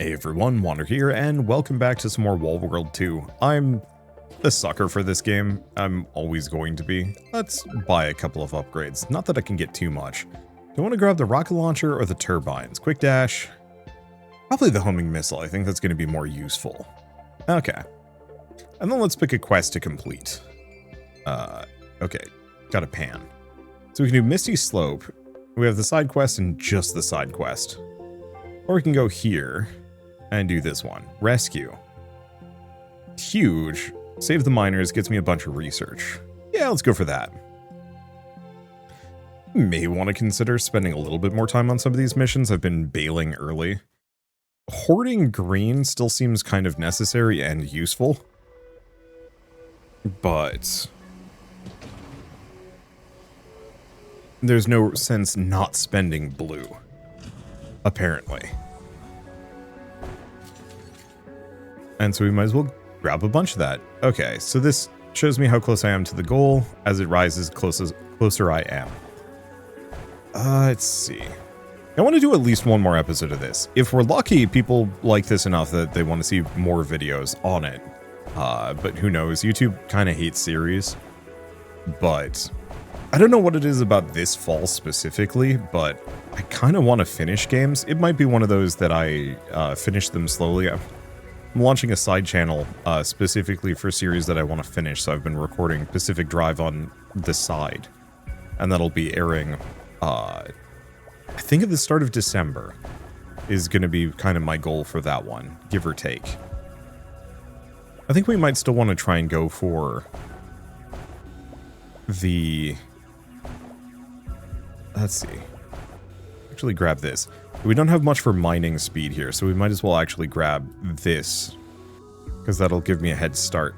Hey everyone, Wander here, and welcome back to some more World 2. I'm a sucker for this game. I'm always going to be. Let's buy a couple of upgrades. Not that I can get too much. Do I want to grab the rocket launcher or the turbines? Quick dash. Probably the homing missile. I think that's going to be more useful. Okay. And then let's pick a quest to complete. Okay. Got a pan. So we can do Misty Slope. We have the side quest and just the side quest. Or we can go here and do this one. Rescue. Huge. Save the miners, gets me a bunch of research. Yeah, let's go for that. May want to consider spending a little bit more time on some of these missions. I've been bailing early. Hoarding green still seems kind of necessary and useful. But there's no sense not spending blue. Apparently. And so we might as well grab a bunch of that. Okay, so this shows me how close I am to the goal. As it rises, closer I am. Let's see. I want to do at least one more episode of this. If we're lucky, people like this enough that they want to see more videos on it. But who knows? YouTube kind of hates series. But I don't know what it is about this fall specifically, but I kind of want to finish games. It might be one of those that I finish them slowly. I'm launching a side channel specifically for series that I want to finish, so I've been recording Pacific Drive on the side. And that'll be airing, I think at the start of December is going to be kind of my goal for that one, give or take. I think we might still want to try and go for the... Let's see. Actually grab this. We don't have much for mining speed here, so we might as well actually grab this, because that'll give me a head start.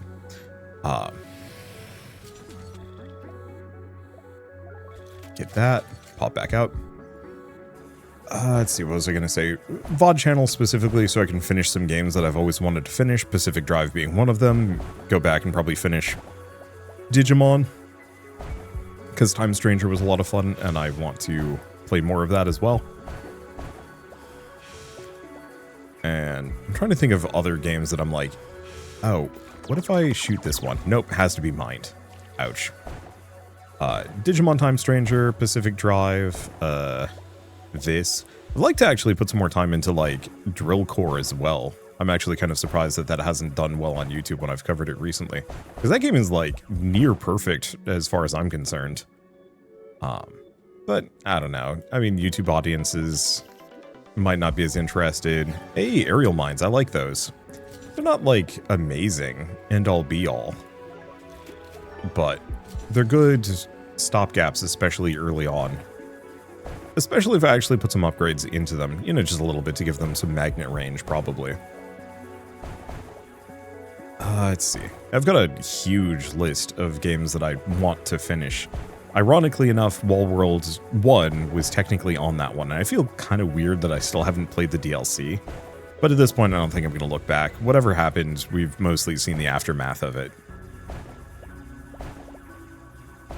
Get that. Pop back out. Let's see, what was I going to say? VOD channel specifically, so I can finish some games that I've always wanted to finish, Pacific Drive being one of them. Go back and probably finish Digimon, because Time Stranger was a lot of fun, and I want to play more of that as well. And I'm trying to think of other games that I'm like, oh, what if I shoot this one? Nope, has to be mined. Ouch. Digimon Time Stranger, Pacific Drive, this. I'd like to actually put some more time into, like, Drill Core as well. I'm actually kind of surprised that that hasn't done well on YouTube when I've covered it recently. Because that game is, like, near perfect as far as I'm concerned. But, I don't know. I mean, YouTube audiences might not be as interested. Hey, aerial mines, I like those. They're not, like, amazing, end-all be-all. But they're good stopgaps, especially early on. Especially if I actually put some upgrades into them. You know, just a little bit to give them some magnet range, probably. Let's see. I've got a huge list of games that I want to finish. Ironically enough, World 1 was technically on that one, and I feel kind of weird that I still haven't played the DLC. But at this point, I don't think I'm going to look back. Whatever happened, we've mostly seen the aftermath of it.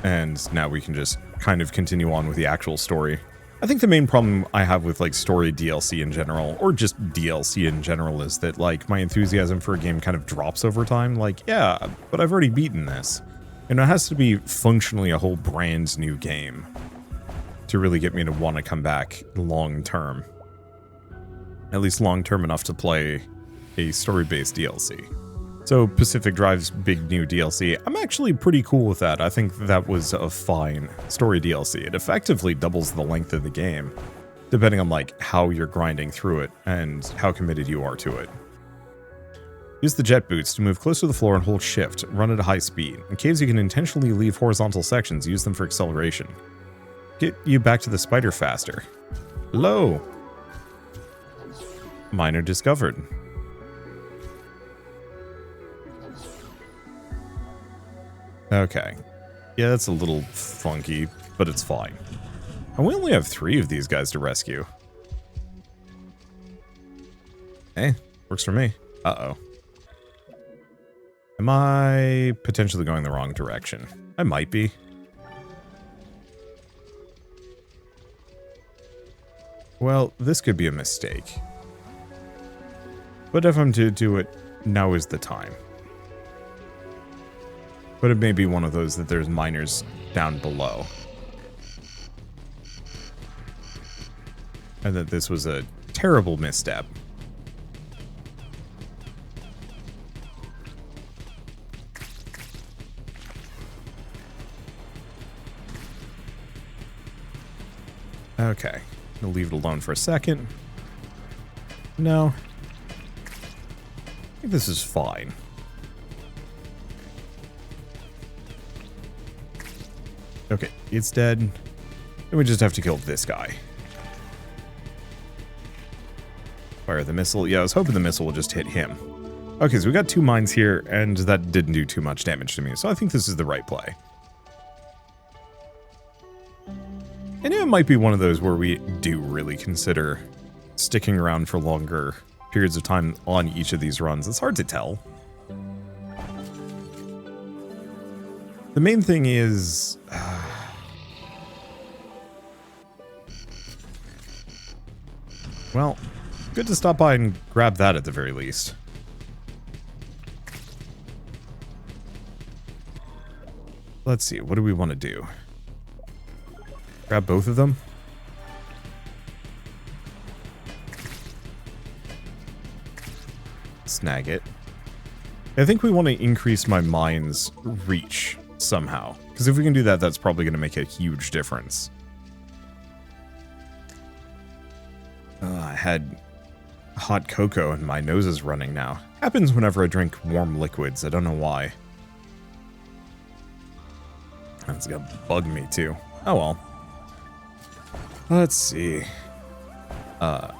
And now we can just kind of continue on with the actual story. I think the main problem I have with, like, story DLC in general, or just DLC in general, is that, like, my enthusiasm for a game kind of drops over time. Like, yeah, but I've already beaten this. And it has to be functionally a whole brand new game to really get me to want to come back long term. At least long term enough to play a story-based DLC. So Pacific Drive's big new DLC, I'm actually pretty cool with that. I think that was a fine story DLC. It effectively doubles the length of the game, depending on, like, how you're grinding through it and how committed you are to it. Use the jet boots to move close to the floor and hold shift. Run at a high speed. In caves you can intentionally leave horizontal sections. Use them for acceleration. Get you back to the spider faster. Hello. Miner discovered. Okay. Yeah, that's a little funky, but it's fine. And we only have 3 of these guys to rescue. Hey, works for me. Uh-oh. Am I potentially going the wrong direction? I might be. Well, this could be a mistake. But if I'm to do it, now is the time. But it may be one of those that there's miners down below. And that this was a terrible misstep. Okay, I'll leave it alone for a second. No. I think this is fine. Okay, it's dead. Then we just have to kill this guy. Fire the missile. Yeah, I was hoping the missile would just hit him. Okay, so we got 2 mines here, and that didn't do too much damage to me, so I think this is the right play. And it might be one of those where we do really consider sticking around for longer periods of time on each of these runs. It's hard to tell. The main thing is... well, good to stop by and grab that at the very least. Let's see, what do we want to do? Grab both of them? Snag it. I think we want to increase my mine's reach somehow. Because if we can do that, that's probably going to make a huge difference. I had hot cocoa and my nose is running now. Happens whenever I drink warm liquids. I don't know why. That's gonna bug me too. Oh well. Let's see. But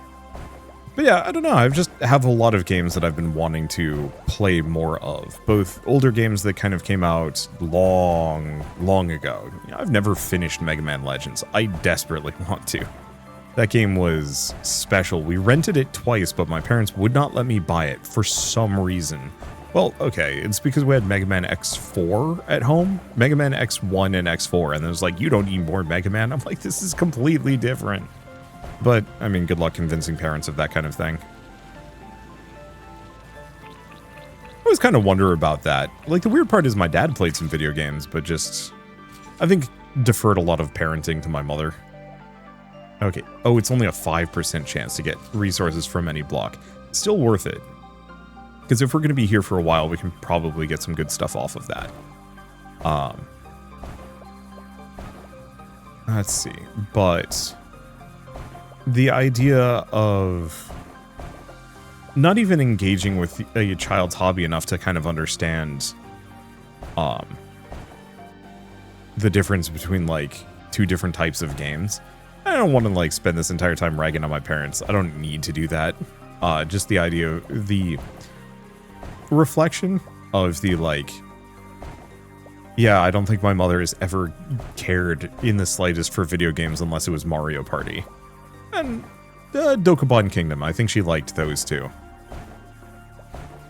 yeah, I don't know. I just have a lot of games that I've been wanting to play more of. Both older games that kind of came out long ago. You know, I've never finished Mega Man Legends. I desperately want to. That game was special. We rented it twice, but my parents would not let me buy it for some reason. Well, okay, it's because we had Mega Man X4 at home. Mega Man X1 and X4, and it was like, you don't need more Mega Man. I'm like, this is completely different. But, I mean, good luck convincing parents of that kind of thing. I always kind of wonder about that. Like, the weird part is my dad played some video games, but just, I think, deferred a lot of parenting to my mother. Okay. Oh, it's only a 5% chance to get resources from any block. Still worth it. Because if we're going to be here for a while, we can probably get some good stuff off of that. Let's see. But the idea of not even engaging with a child's hobby enough to kind of understand the difference between, like, 2 different types of games. I don't want to, like, spend this entire time ragging on my parents. I don't need to do that. Just the idea of the reflection of the, like, yeah, I don't think my mother has ever cared in the slightest for video games unless it was Mario Party. And Dokapon Kingdom, I think she liked those too.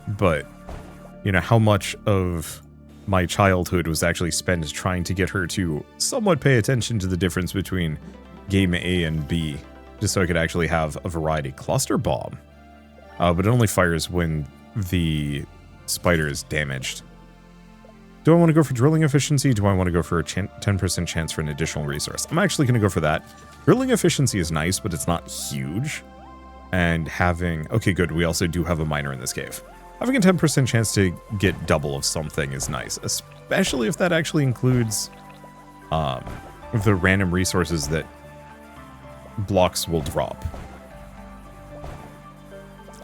But, you know, how much of my childhood was actually spent trying to get her to somewhat pay attention to the difference between game A and B, just so I could actually have a variety. Cluster Bomb. But it only fires when the spider is damaged. Do I want to go for drilling efficiency? Do I want to go for a 10% chance for an additional resource? I'm actually going to go for that. Drilling efficiency is nice, but it's not huge. And having... okay, good. We also do have a miner in this cave. Having a 10% chance to get double of something is nice, especially if that actually includes the random resources that blocks will drop.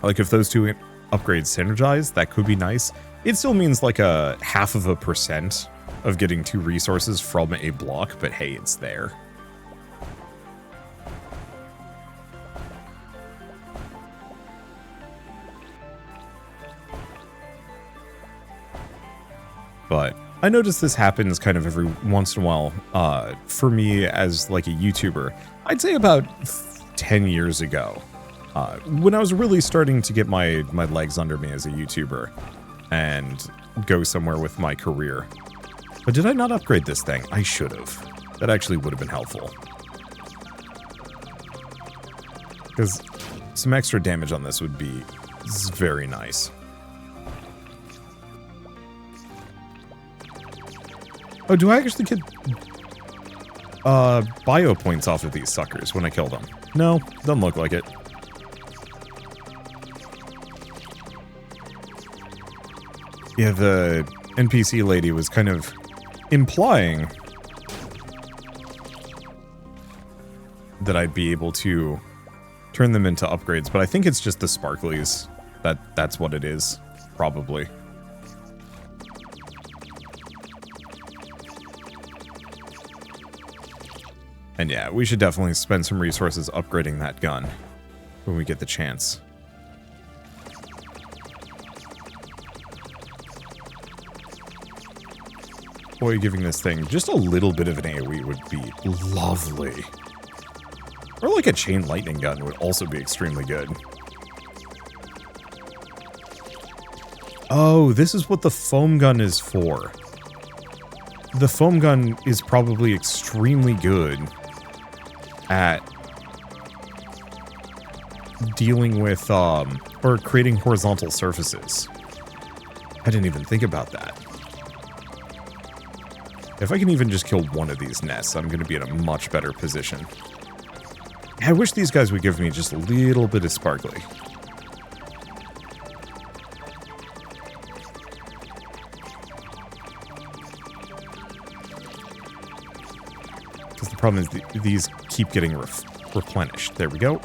Like, if those 2 upgrades synergize, that could be nice. It still means like a 0.5% of getting 2 resources from a block, but hey, it's there. But I notice this happens kind of every once in a while for me as like a YouTuber. I'd say about 10 years ago, when I was really starting to get my legs under me as a YouTuber and go somewhere with my career. But did I not upgrade this thing? I should have. That actually would have been helpful. Because some extra damage on this would be This is very nice. Oh, do I actually get bio points off of these suckers when I kill them? No, doesn't look like it. Yeah, the NPC lady was kind of implying that I'd be able to turn them into upgrades, but I think it's just the sparklies. That's what it is, probably. And yeah, we should definitely spend some resources upgrading that gun when we get the chance. Boy, giving this thing just a little bit of an AoE would be lovely. Or like a chain lightning gun would also be extremely good. Oh, this is what the foam gun is for. The foam gun is probably extremely good at dealing with, or creating horizontal surfaces. I didn't even think about that. If I can even just kill one of these nests, I'm going to be in a much better position. I wish these guys would give me just a little bit of sparkly. Because the problem is these keep getting replenished. There we go.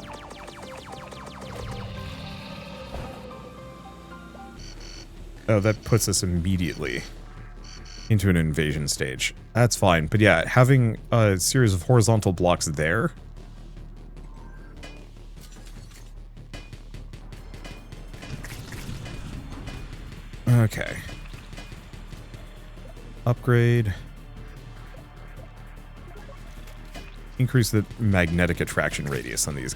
Oh, that puts us immediately into an invasion stage. That's fine. But yeah, having a series of horizontal blocks there. Okay. Upgrade. Increase the magnetic attraction radius on these.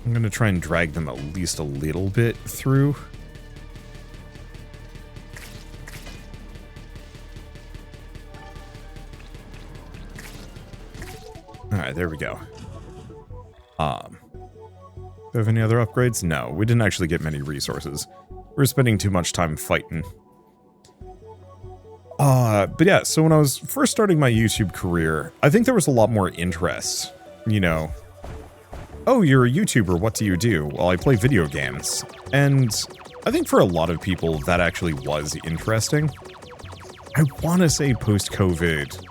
I'm going to try and drag them at least a little bit through. Alright, there we go. Do we have any other upgrades? No, we didn't actually get many resources. We're spending too much time fighting. But yeah, so when I was first starting my YouTube career, I think there was a lot more interest. You know, oh, you're a YouTuber, what do you do? Well, I play video games. And I think for a lot of people, that actually was interesting. I want to say post-COVID,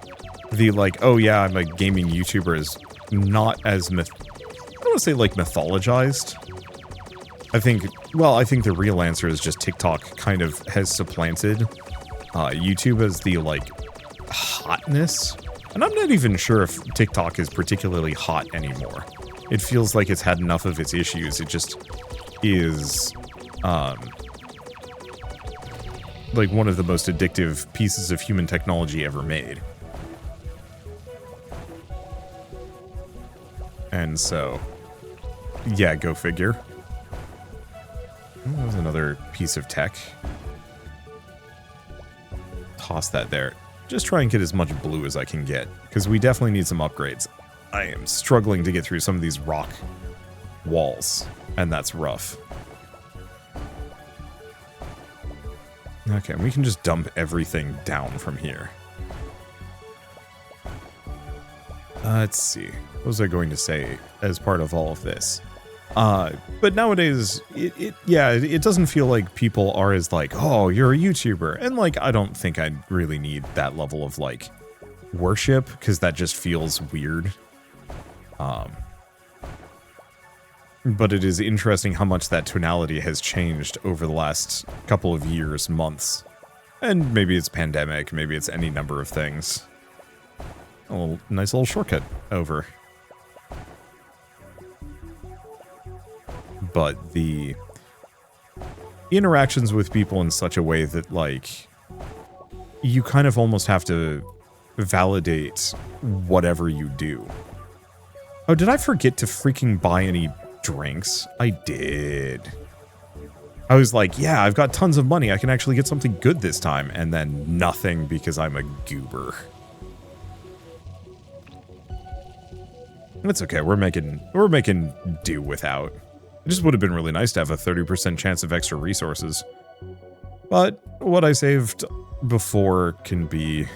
the like, oh yeah, I'm a gaming YouTuber is not as I don't want to say like mythologized. I think the real answer is just TikTok kind of has supplanted YouTube as the like hotness. And I'm not even sure if TikTok is particularly hot anymore. It feels like it's had enough of its issues. It just is like one of the most addictive pieces of human technology ever made. And so, yeah, go figure. Oh, that was another piece of tech. Toss that there. Just try and get as much blue as I can get, because we definitely need some upgrades. I am struggling to get through some of these rock walls, and that's rough. Okay, we can just dump everything down from here. Let's see. What was I going to say as part of all of this? But nowadays, it doesn't feel like people are as like, oh, you're a YouTuber. And like, I don't think I really need that level of like worship, because that just feels weird. But it is interesting how much that tonality has changed over the last couple of years, months. And maybe it's pandemic, maybe it's any number of things. A nice little shortcut over. But the interactions with people in such a way that, like, you kind of almost have to validate whatever you do. Oh, did I forget to freaking buy any drinks? I did. I was like, yeah, I've got tons of money. I can actually get something good this time. And then nothing because I'm a goober. It's okay. We're making do without. It just would have been really nice to have a 30% chance of extra resources. But what I saved before can be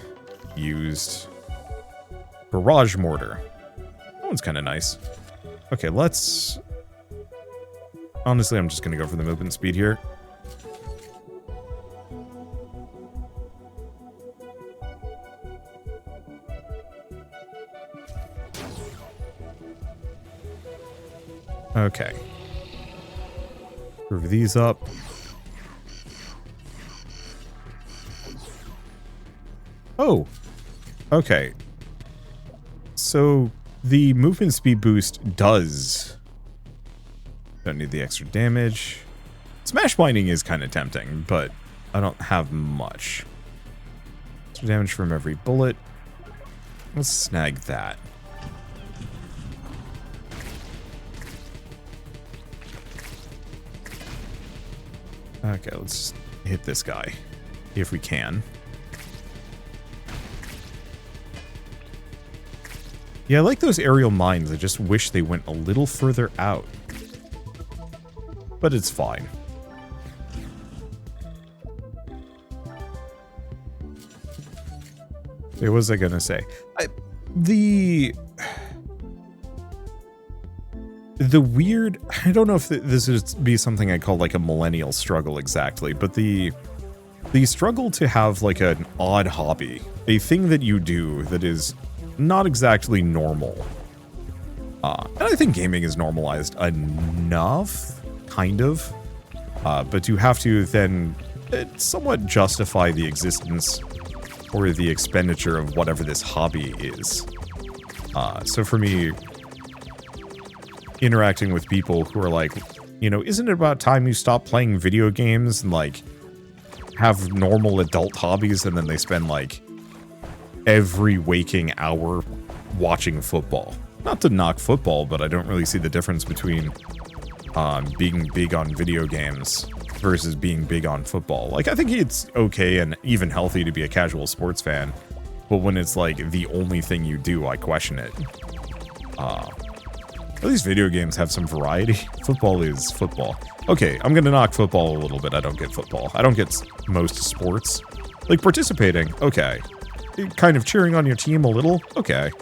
used. Barrage mortar. That one's kind of nice. Okay, let's... Honestly, I'm just going to go for the movement speed here. Okay. Move these up. Oh. Okay. So the movement speed boost does... Don't need the extra damage. Smash binding is kind of tempting, but I don't have much. Extra damage from every bullet. Let's snag that. Okay, let's hit this guy, if we can. Yeah, I like those aerial mines. I just wish they went a little further out. But it's fine. What was I gonna say? The weird... I don't know if this would be something I call like a millennial struggle exactly, but the struggle to have like an odd hobby, a thing that you do that is not exactly normal. And I think gaming is normalized enough, kind of. But you have to then somewhat justify the existence or the expenditure of whatever this hobby is. So for me, interacting with people who are like, you know, isn't it about time you stop playing video games and like have normal adult hobbies, and then they spend like every waking hour watching football. Not to knock football, but I don't really see the difference between being big on video games versus being big on football. Like, I think it's okay and even healthy to be a casual sports fan, but when it's like the only thing you do, I question it. At least video games have some variety. Football is football. Okay, I'm gonna knock football a little bit. I don't get football. I don't get most sports. Like, participating, okay. Kind of cheering on your team a little, okay.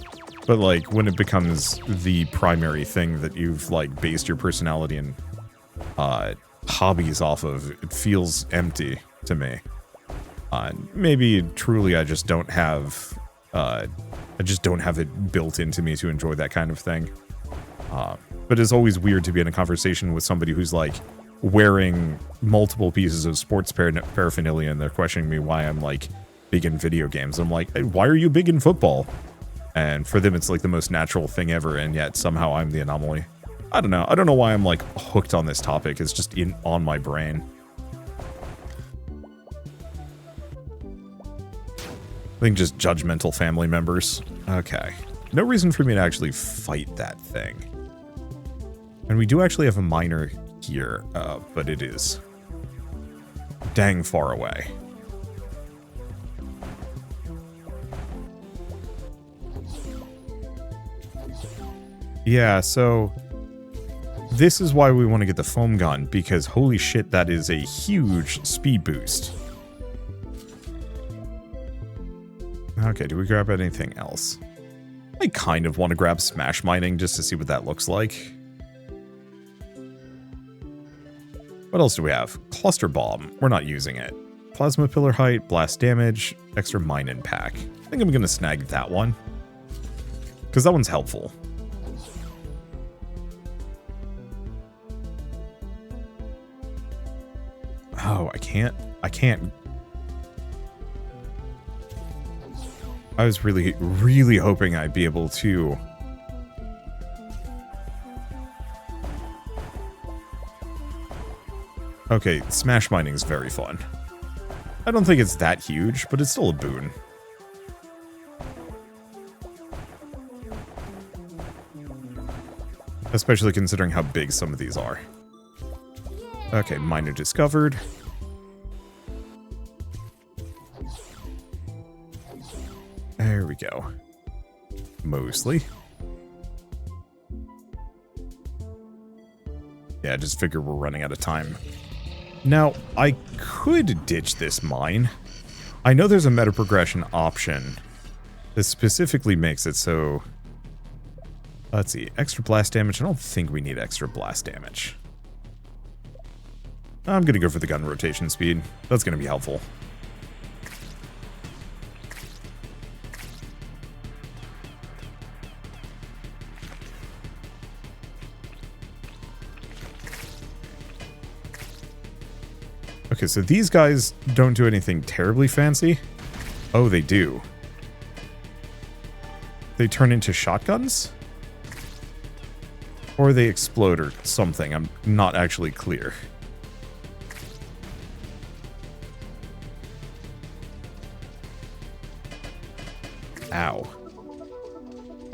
But like, when it becomes the primary thing that you've like based your personality and hobbies off of, it feels empty to me. Maybe truly I just don't have it built into me to enjoy that kind of thing. But it's always weird to be in a conversation with somebody who's like wearing multiple pieces of sports paraphernalia and they're questioning me why I'm like big in video games. I'm like, hey, why are you big in football? And for them, it's like the most natural thing ever, and yet somehow I'm the anomaly. I don't know. I don't know why I'm like hooked on this topic. It's just on my brain. I think just judgmental family members. Okay. No reason for me to actually fight that thing. And we do actually have a miner here, but it is dang far away. Yeah, so this is why we want to get the foam gun, because holy shit, that is a huge speed boost. Okay, do we grab anything else? I kind of want to grab smash mining just to see what that looks like. What else do we have? Cluster bomb. We're not using it. Plasma pillar height, blast damage, extra mine and pack. I think I'm going to snag that one, because that one's helpful. Oh, I can't. I was really, really hoping I'd be able to. Okay, smash mining is very fun. I don't think it's that huge, but it's still a boon. Especially considering how big some of these are. Okay, miner discovered. There we go. Mostly. Yeah, just figure we're running out of time. Now, I could ditch this mine. I know there's a meta progression option that specifically makes it so... Let's see, extra blast damage. I don't think we need extra blast damage. I'm going to go for the gun rotation speed. That's going to be helpful. Okay, so these guys don't do anything terribly fancy. Oh, they do. They turn into shotguns? Or they explode or something. I'm not actually clear. Ow.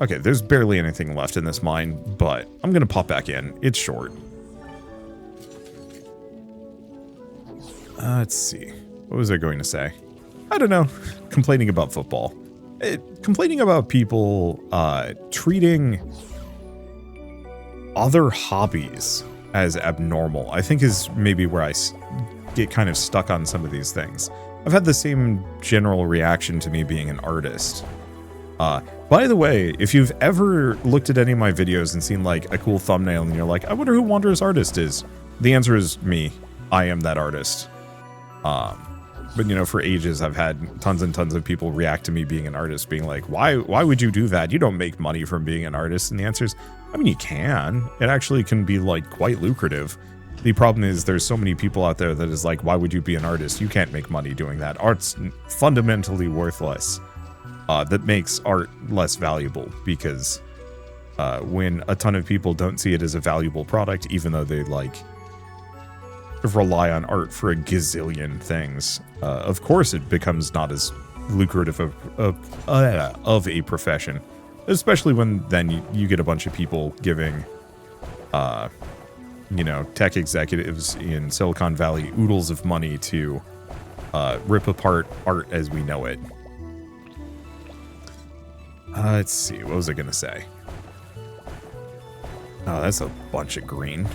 Okay, there's barely anything left in this mine, but I'm gonna pop back in. It's short. Let's see. What was I going to say? I don't know. Complaining about football. Complaining about people treating other hobbies as abnormal, I think is maybe where I get kind of stuck on some of these things. I've had the same general reaction to me being an artist. By the way, if you've ever looked at any of my videos and seen like a cool thumbnail and you're like, I wonder who Wander's artist is, the answer is me. I am that artist. But you know, for ages I've had tons and tons of people react to me being an artist, being like, why would you do that? You don't make money from being an artist. And the answer is, I mean, you can. It actually can be like quite lucrative. The problem is there's so many people out there that is like, why would you be an artist? You can't make money doing that. Art's fundamentally worthless. That makes art less valuable because when a ton of people don't see it as a valuable product, even though they like rely on art for a gazillion things, of course it becomes not as lucrative of a profession, especially when then you get a bunch of people giving you know, tech executives in Silicon Valley oodles of money to rip apart art as we know it. Let's see, what was I gonna say? Oh, that's a bunch of green.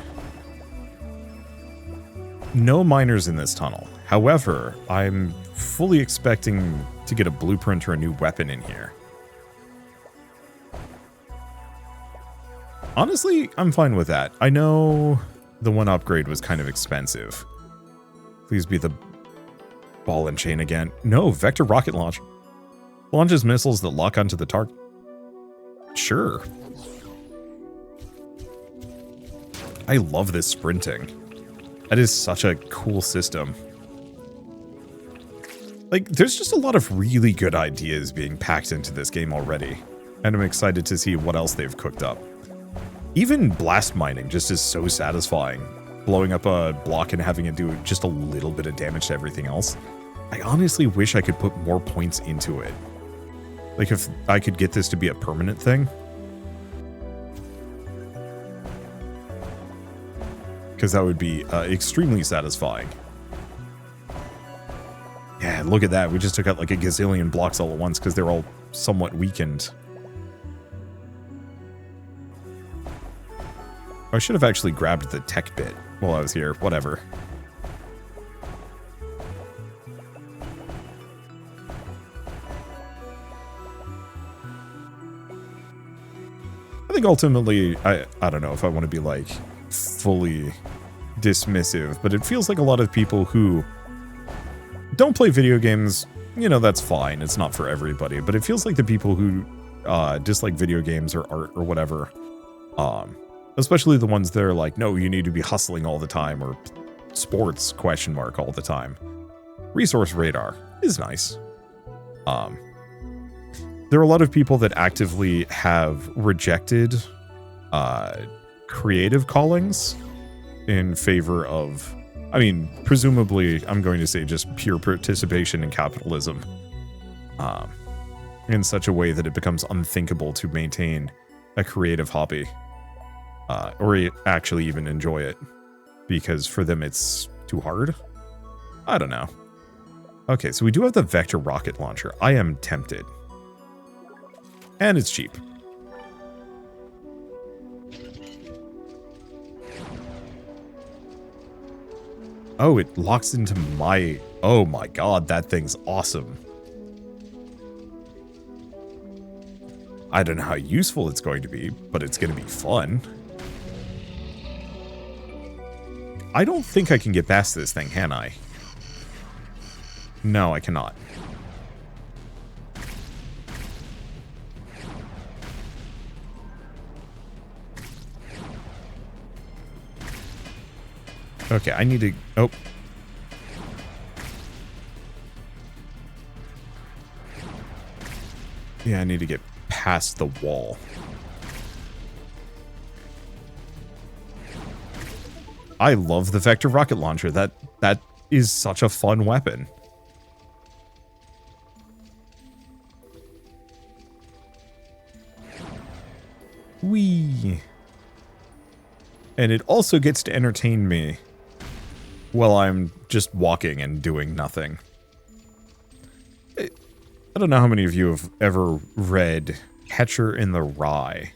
No miners in this tunnel. However, I'm fully expecting to get a blueprint or a new weapon in here. Honestly, I'm fine with that. I know the one upgrade was kind of expensive. Please be the ball and chain again. No, vector rocket launch. Launches missiles that lock onto the target. Sure. I love this sprinting. That is such a cool system. Like, there's just a lot of really good ideas being packed into this game already. And I'm excited to see what else they've cooked up. Even blast mining just is so satisfying. Blowing up a block and having it do just a little bit of damage to everything else. I honestly wish I could put more points into it. Like, if I could get this to be a permanent thing. Because that would be extremely satisfying. Yeah, look at that. We just took out like a gazillion blocks all at once because they're all somewhat weakened. I should have actually grabbed the tech bit while I was here. Whatever. I think ultimately, I don't know if I want to be like fully dismissive, but it feels like a lot of people who don't play video games, you know, that's fine. It's not for everybody, but it feels like the people who dislike video games or art or whatever, especially the ones that are like, no, you need to be hustling all the time, or sports question mark all the time. Resource radar is nice. There are a lot of people that actively have rejected creative callings in favor of, I mean, presumably, I'm going to say just pure participation in capitalism, in such a way that it becomes unthinkable to maintain a creative hobby, or actually even enjoy it, because for them it's too hard. I don't know. Okay, so we do have the vector rocket launcher. I am tempted. And it's cheap. Oh, it locks into my... Oh my god, that thing's awesome. I don't know how useful it's going to be, but it's going to be fun. I don't think I can get past this thing, can I? No, I cannot. Okay, I need to... Oh. Yeah, I need to get past the wall. I love the vector rocket launcher. That is such a fun weapon. Whee! And it also gets to entertain me while I'm just walking and doing nothing. I don't know how many of you have ever read Catcher in the Rye.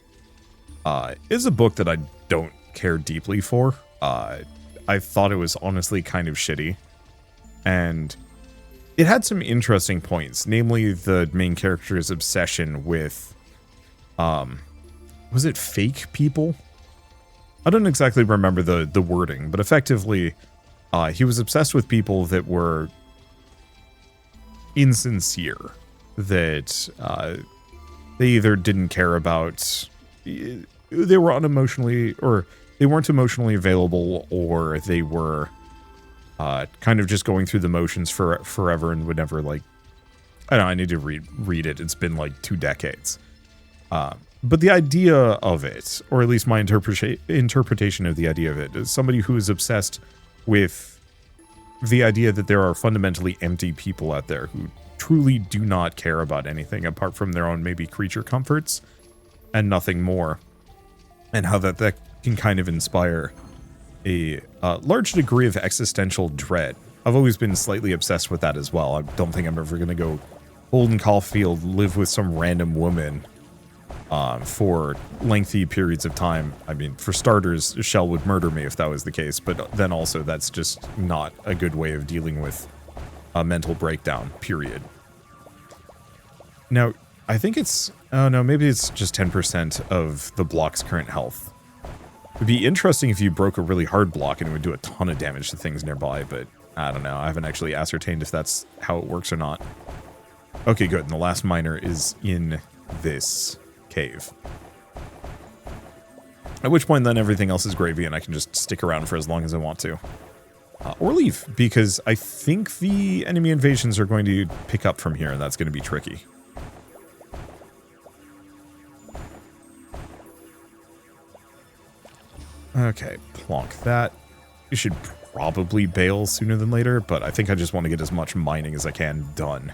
It's a book that I don't care deeply for. I thought it was honestly kind of shitty. And it had some interesting points, namely the main character's obsession with, was it fake people? I don't exactly remember the wording, but effectively, he was obsessed with people that were insincere, that they either didn't care about, they were unemotionally, or they weren't emotionally available, or they were kind of just going through the motions for forever and would never, like, I don't know, I need to read it. It's been like 2 decades. But the idea of it, or at least my interpretation of the idea of it, is somebody who is obsessed with the idea that there are fundamentally empty people out there who truly do not care about anything apart from their own maybe creature comforts and nothing more. And how that can kind of inspire a large degree of existential dread. I've always been slightly obsessed with that as well. I don't think I'm ever going to go Holden Caulfield, live with some random woman for lengthy periods of time. I mean, for starters, Shell would murder me if that was the case, but then also that's just not a good way of dealing with a mental breakdown, period. Now, I think it's, oh no, maybe it's just 10% of the block's current health. It'd be interesting if you broke a really hard block and it would do a ton of damage to things nearby, but I don't know. I haven't actually ascertained if that's how it works or not. Okay, good. And the last miner is in this cave. At which point then everything else is gravy and I can just stick around for as long as I want to. Or leave, because I think the enemy invasions are going to pick up from here and that's going to be tricky. Okay, plonk that. We should probably bail sooner than later, but I think I just want to get as much mining as I can done.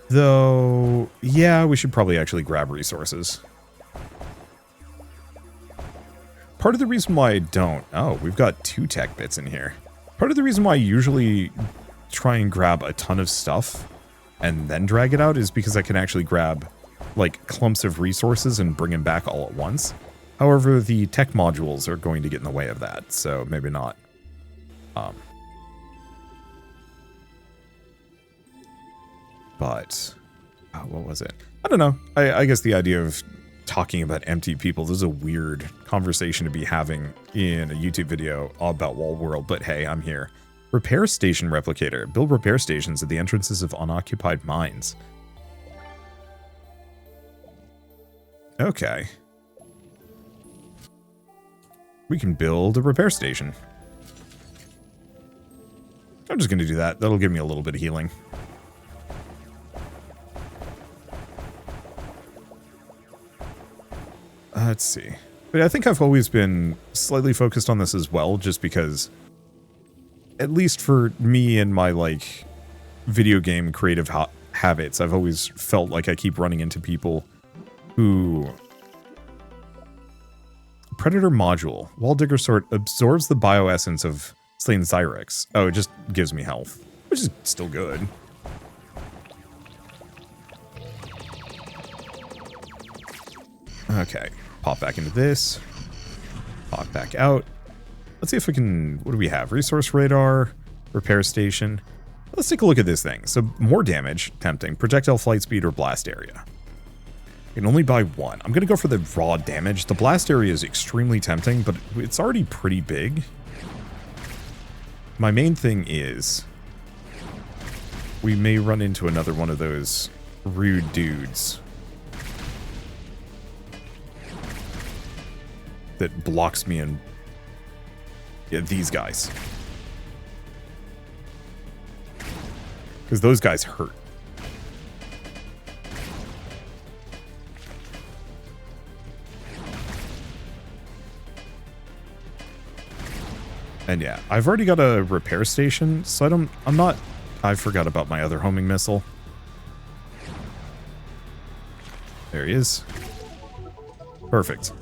Though, yeah, we should probably actually grab resources. Part of the reason why I don't... Oh, we've got 2 tech bits in here. Part of the reason why I usually try and grab a ton of stuff and then drag it out is because I can actually grab, like, clumps of resources and bring them back all at once. However, the tech modules are going to get in the way of that, so maybe not. But, what was it? I don't know. I guess the idea of talking about empty people, this is a weird conversation to be having in a YouTube video about Wall World, but hey, I'm here. Repair station replicator. Build repair stations at the entrances of unoccupied mines. Okay. We can build a repair station. I'm just going to do that. That'll give me a little bit of healing. Let's see. But I think I've always been slightly focused on this as well, just because, at least for me and my, like, video game creative habits, I've always felt like I keep running into people who... Predator module. Wall Digger Sword absorbs the bioessence of slain Zyrex. Oh, it just gives me health, which is still good. Okay, pop back into this. Pop back out. Let's see if we can... What do we have? Resource radar, repair station. Let's take a look at this thing. So more damage, tempting. Projectile flight speed or blast area. You can only buy one. I'm going to go for the raw damage. The blast area is extremely tempting, but it's already pretty big. My main thing is we may run into another one of those rude dudes that blocks me in. Yeah, these guys. Because those guys hurt. And yeah, I've already got a repair station, so I forgot about my other homing missile. There he is. Perfect.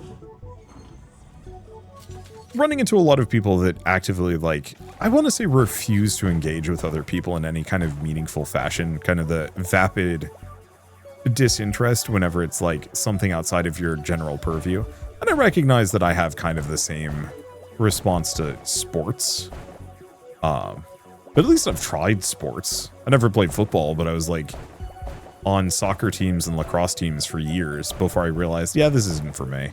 Running into a lot of people that actively, like, I want to say refuse to engage with other people in any kind of meaningful fashion, kind of the vapid disinterest whenever it's like something outside of your general purview. And I recognize that I have kind of the same response to sports. But at least I've tried sports. I never played football, but I was like on soccer teams and lacrosse teams for years before I realized, yeah, this isn't for me.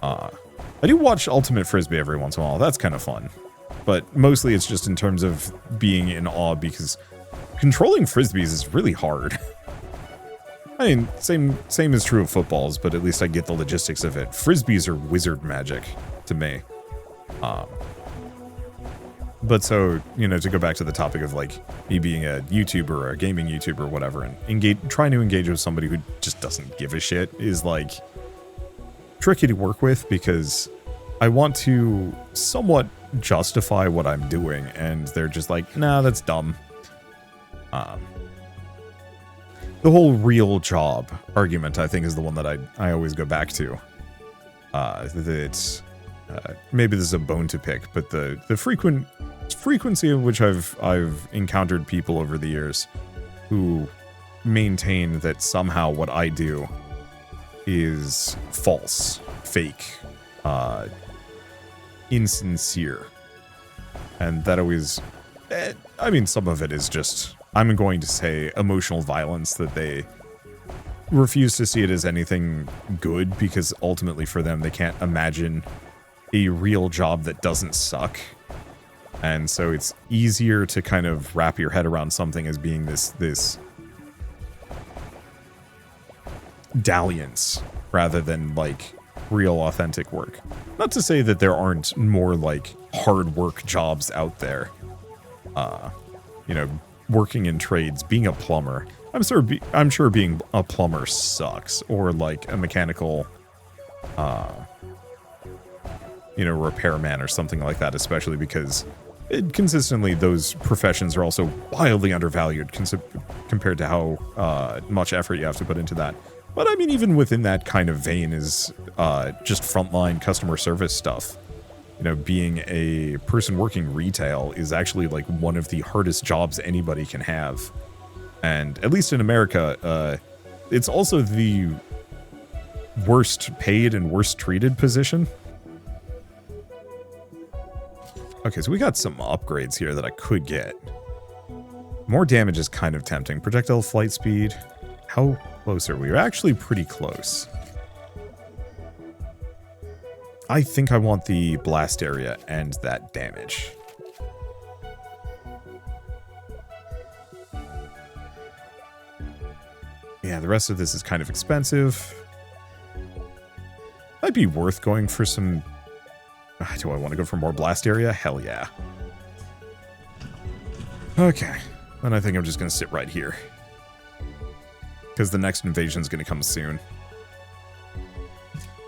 I do watch Ultimate Frisbee every once in a while. That's kind of fun. But mostly it's just in terms of being in awe because controlling Frisbees is really hard. I mean, same is true of footballs, but at least I get the logistics of it. Frisbees are wizard magic to me. But so, you know, to go back to the topic of like me being a YouTuber or a gaming YouTuber or whatever, and trying to engage with somebody who just doesn't give a shit is like tricky to work with because I want to somewhat justify what I'm doing, and they're just like, nah, that's dumb. The whole real job argument, I think, is the one that I always go back to. Maybe this is a bone to pick, but the frequency in which I've encountered people over the years who maintain that somehow what I do is false, fake, insincere. And that always, I mean, some of it is just, I'm going to say, emotional violence, that they refuse to see it as anything good because ultimately for them, they can't imagine a real job that doesn't suck. And so it's easier to kind of wrap your head around something as being this dalliance rather than like real authentic work. Not to say that there aren't more like hard work jobs out there. You know, working in trades, being a plumber. I'm sure being a plumber sucks, or like a mechanical you know, repairman or something like that, especially because consistently those professions are also wildly undervalued compared to how much effort you have to put into that. But I mean, even within that kind of vein is just frontline customer service stuff. You know, being a person working retail is actually like one of the hardest jobs anybody can have. And at least in America, it's also the worst paid and worst treated position. Okay, so we got some upgrades here that I could get. More damage is kind of tempting. Projectile flight speed. How close are we? We're actually pretty close. I think I want the blast area and that damage. Yeah, the rest of this is kind of expensive. Might be worth going for some... Do I want to go for more blast area? Hell yeah. Okay. Then I think I'm just going to sit right here. Because the next invasion is going to come soon.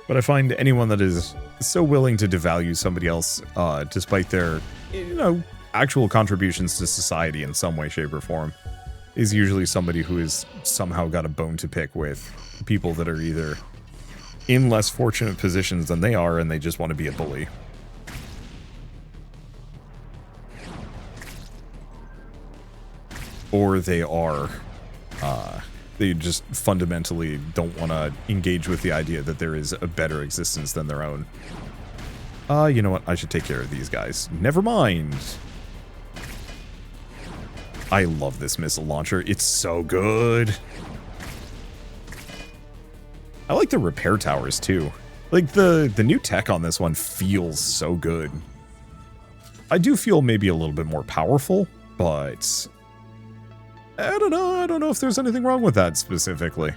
But I find anyone that is so willing to devalue somebody else, despite their, you know, actual contributions to society in some way, shape, or form, is usually somebody who has somehow got a bone to pick with people that are either in less fortunate positions than they are, and they just want to be a bully. Or they are, they just fundamentally don't want to engage with the idea that there is a better existence than their own. You know what? I should take care of these guys. Never mind. I love this missile launcher. It's so good. I like the repair towers too. Like the new tech on this one feels so good. I do feel maybe a little bit more powerful, but I don't know. I don't know if there's anything wrong with that specifically.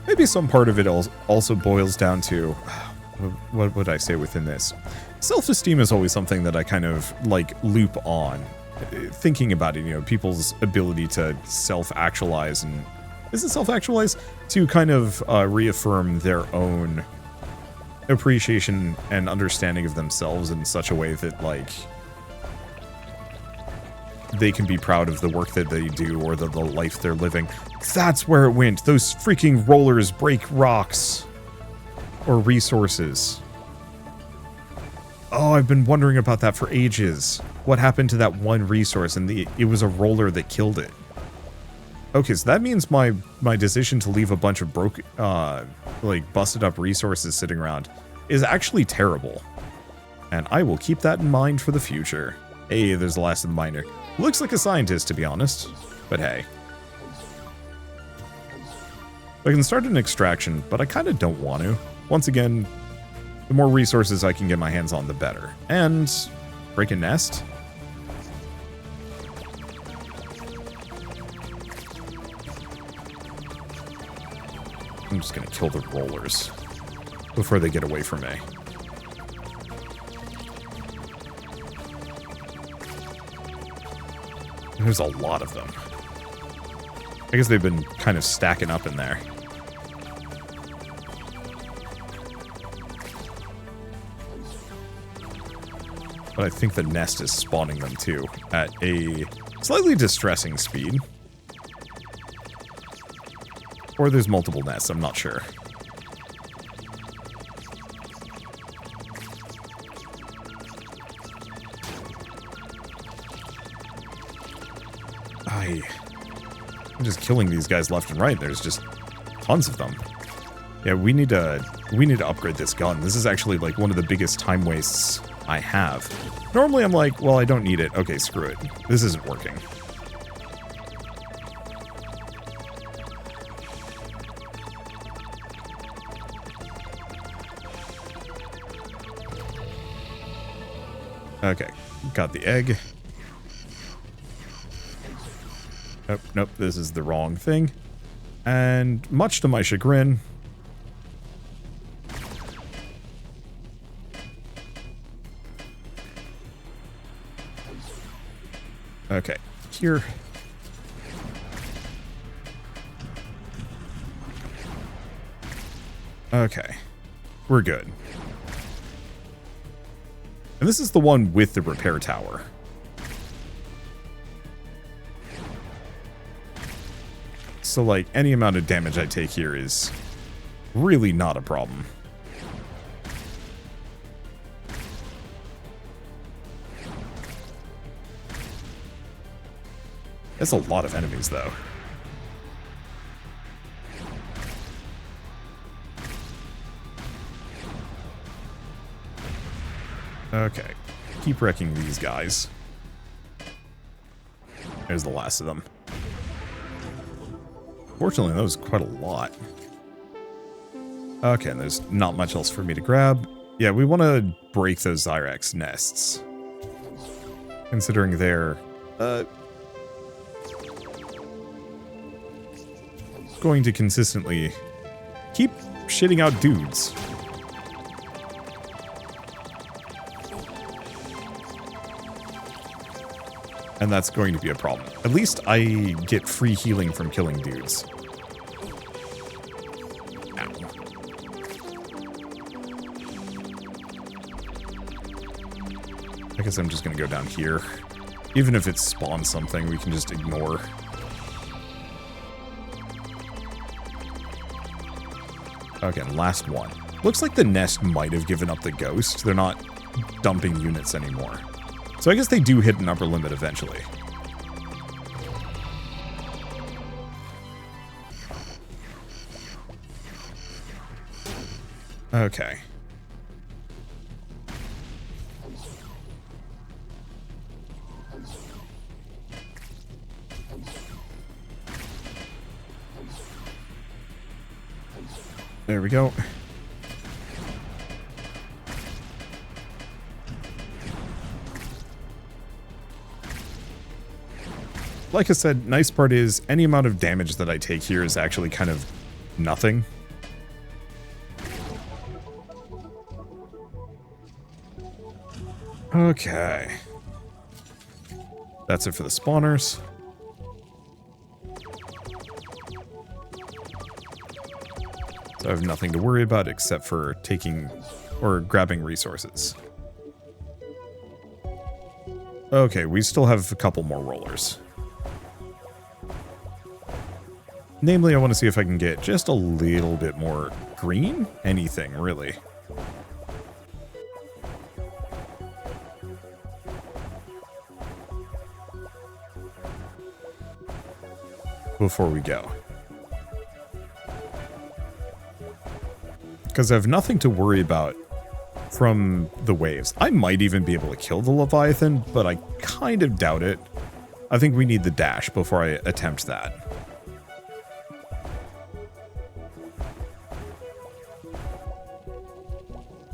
Maybe some part of it also boils down to, what would I say within this? Self-esteem is always something that I kind of, like, loop on. Thinking about it, you know, people's ability to self-actualize and... Is it self-actualize? To kind of reaffirm their own appreciation and understanding of themselves in such a way that, like, they can be proud of the work that they do or the life they're living. That's where it went. Those freaking rollers break rocks. Or resources. Oh, I've been wondering about that for ages. What happened to that one resource? And it was a roller that killed it. Okay, so that means my decision to leave a bunch of like busted up resources sitting around is actually terrible. And I will keep that in mind for the future. Hey, there's the last of the miner. Looks like a scientist, to be honest. But hey. I can start an extraction, but I kind of don't want to. Once again, the more resources I can get my hands on, the better. And break a nest. I'm just going to kill the rollers before they get away from me. There's a lot of them. I guess they've been kind of stacking up in there. But I think the nest is spawning them too, at a slightly distressing speed. Or there's multiple nests, I'm not sure. I'm just killing these guys left and right. There's just tons of them. Yeah, we need to upgrade this gun. This is actually like one of the biggest time wastes I have. Normally I'm like, well, I don't need it. Okay, screw it. This isn't working. Okay, got the egg. Oh, nope, this is the wrong thing. And much to my chagrin... Okay, here... Okay, we're good. And this is the one with the repair tower. So, like, any amount of damage I take here is really not a problem. That's a lot of enemies, though. Okay. Keep wrecking these guys. There's the last of them. Fortunately, that was quite a lot. Okay, and there's not much else for me to grab. Yeah, we want to break those Zyrax nests. Considering they're, going to consistently keep shitting out dudes. And that's going to be a problem. At least I get free healing from killing dudes. Ow. I guess I'm just going to go down here. Even if it spawns something, we can just ignore. Okay, last one. Looks like the nest might have given up the ghost. They're not dumping units anymore. So I guess they do hit an upper limit eventually. Okay. There we go. Like I said, nice part is any amount of damage that I take here is actually kind of nothing. Okay. That's it for the spawners. So I have nothing to worry about except for taking or grabbing resources. Okay, we still have a couple more rollers. Namely, I want to see if I can get just a little bit more green. Anything, really. Before we go. Because I have nothing to worry about from the waves. I might even be able to kill the Leviathan, but I kind of doubt it. I think we need the dash before I attempt that.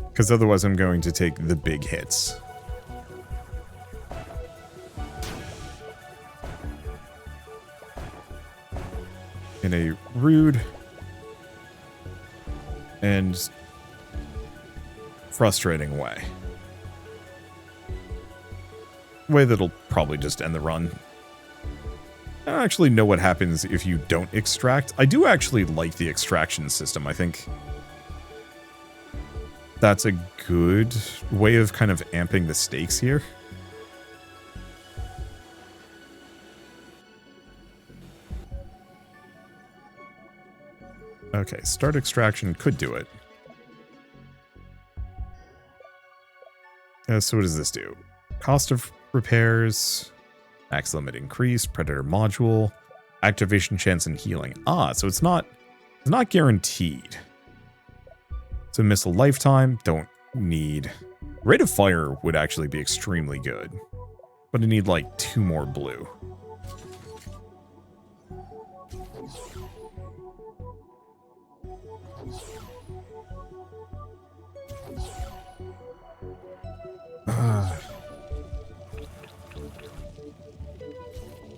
Because otherwise I'm going to take the big hits. In a rude and frustrating way. Way that'll probably just end the run. I don't actually know what happens if you don't extract. I do actually like the extraction system. I think that's a good way of kind of amping the stakes here. Okay, start extraction could do it. So what does this do? Cost of repairs, max limit increased, predator module, activation chance and healing. Ah, so it's not guaranteed. So missile lifetime, don't need. Rate of fire would actually be extremely good, but I need like 2 more blue.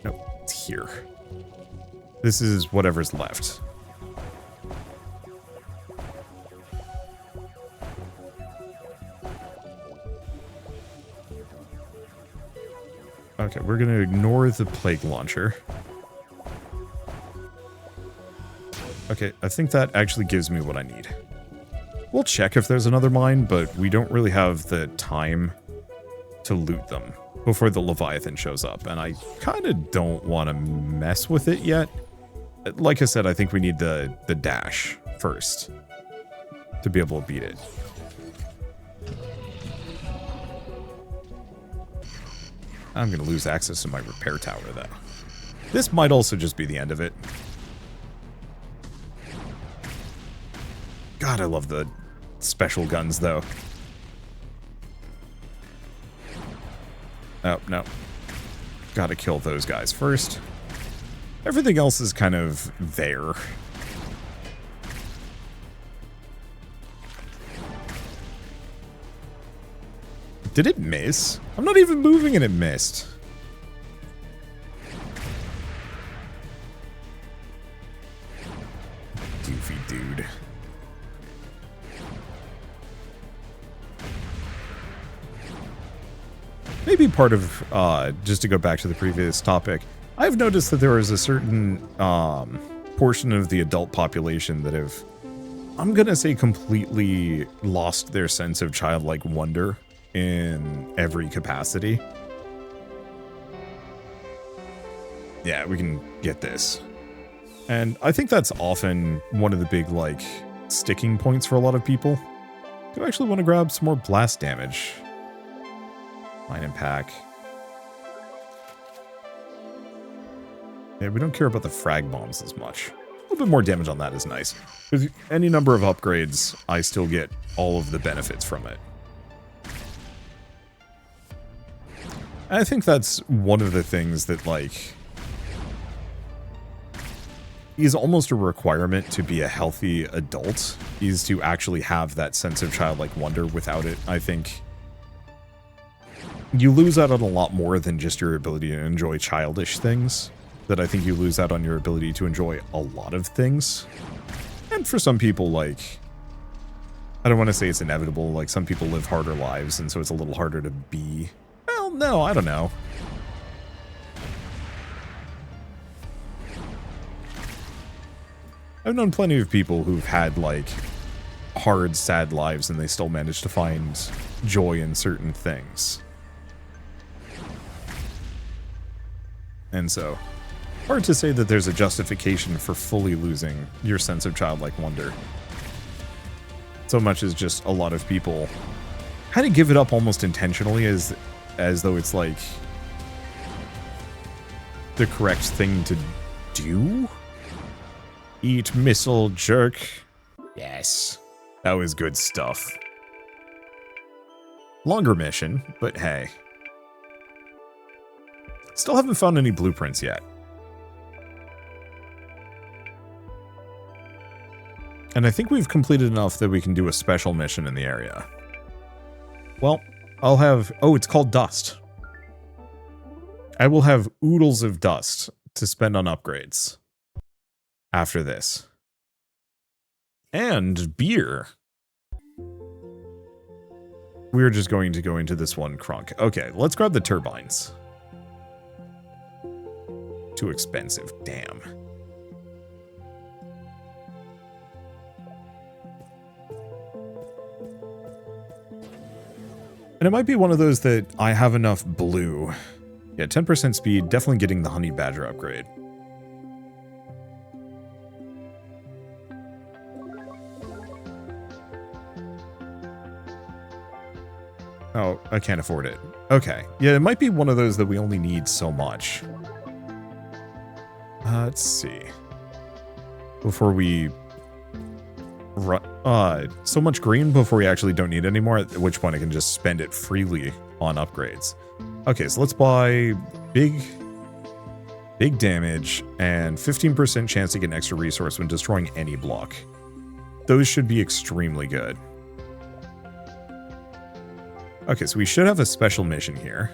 Nope, it's here. This is whatever's left. Okay, we're going to ignore the plague launcher. Okay, I think that actually gives me what I need. We'll check if there's another mine, but we don't really have the time to loot them before the Leviathan shows up, and I kind of don't want to mess with it yet. Like I said, I think we need the dash first to be able to beat it. I'm going to lose access to my repair tower, though. This might also just be the end of it. God, I love the special guns, though. Oh, no. Gotta kill those guys first. Everything else is kind of there. Did it miss? I'm not even moving and it missed. Goofy dude. Maybe part of, just to go back to the previous topic, I've noticed that there is a certain portion of the adult population that have, I'm gonna say, completely lost their sense of childlike wonder in every capacity. Yeah, we can get this. And I think that's often one of the big, like, sticking points for a lot of people. Do I actually want to grab some more blast damage? Mine and pack. Yeah, we don't care about the frag bombs as much. little bit more damage on that is nice. With any number of upgrades, I still get all of the benefits from it. And I think that's one of the things that, like, is almost a requirement to be a healthy adult, is to actually have that sense of childlike wonder. Without it, I think you lose out on a lot more than just your ability to enjoy childish things. That I think you lose out on your ability to enjoy a lot of things. And for some people, like, I don't want to say it's inevitable, like some people live harder lives, and so it's a little harder to be. Well, no, I don't know. I've known plenty of people who've had, like, hard, sad lives, and they still manage to find joy in certain things. And so, hard to say that there's a justification for fully losing your sense of childlike wonder. So much as just a lot of people kind of give it up almost intentionally as though it's like the correct thing to do. Eat missile, jerk. Yes. That was good stuff. Longer mission, but hey. Still haven't found any blueprints yet. And I think we've completed enough that we can do a special mission in the area. Well, I'll have... Oh, it's called dust. I will have oodles of dust to spend on upgrades after this. And beer. We're just going to go into this one crunk. Okay, let's grab the turbines. Too expensive, damn. And it might be one of those that I have enough blue. Yeah, 10% speed, definitely getting the honey badger upgrade. Oh, I can't afford it. Okay. Yeah, it might be one of those that we only need so much. Let's see. Before we... so much green before we actually don't need anymore, at which point I can just spend it freely on upgrades. Okay, so let's buy big damage and 15% chance to get an extra resource when destroying any block. Those should be extremely good. Okay, so we should have a special mission here.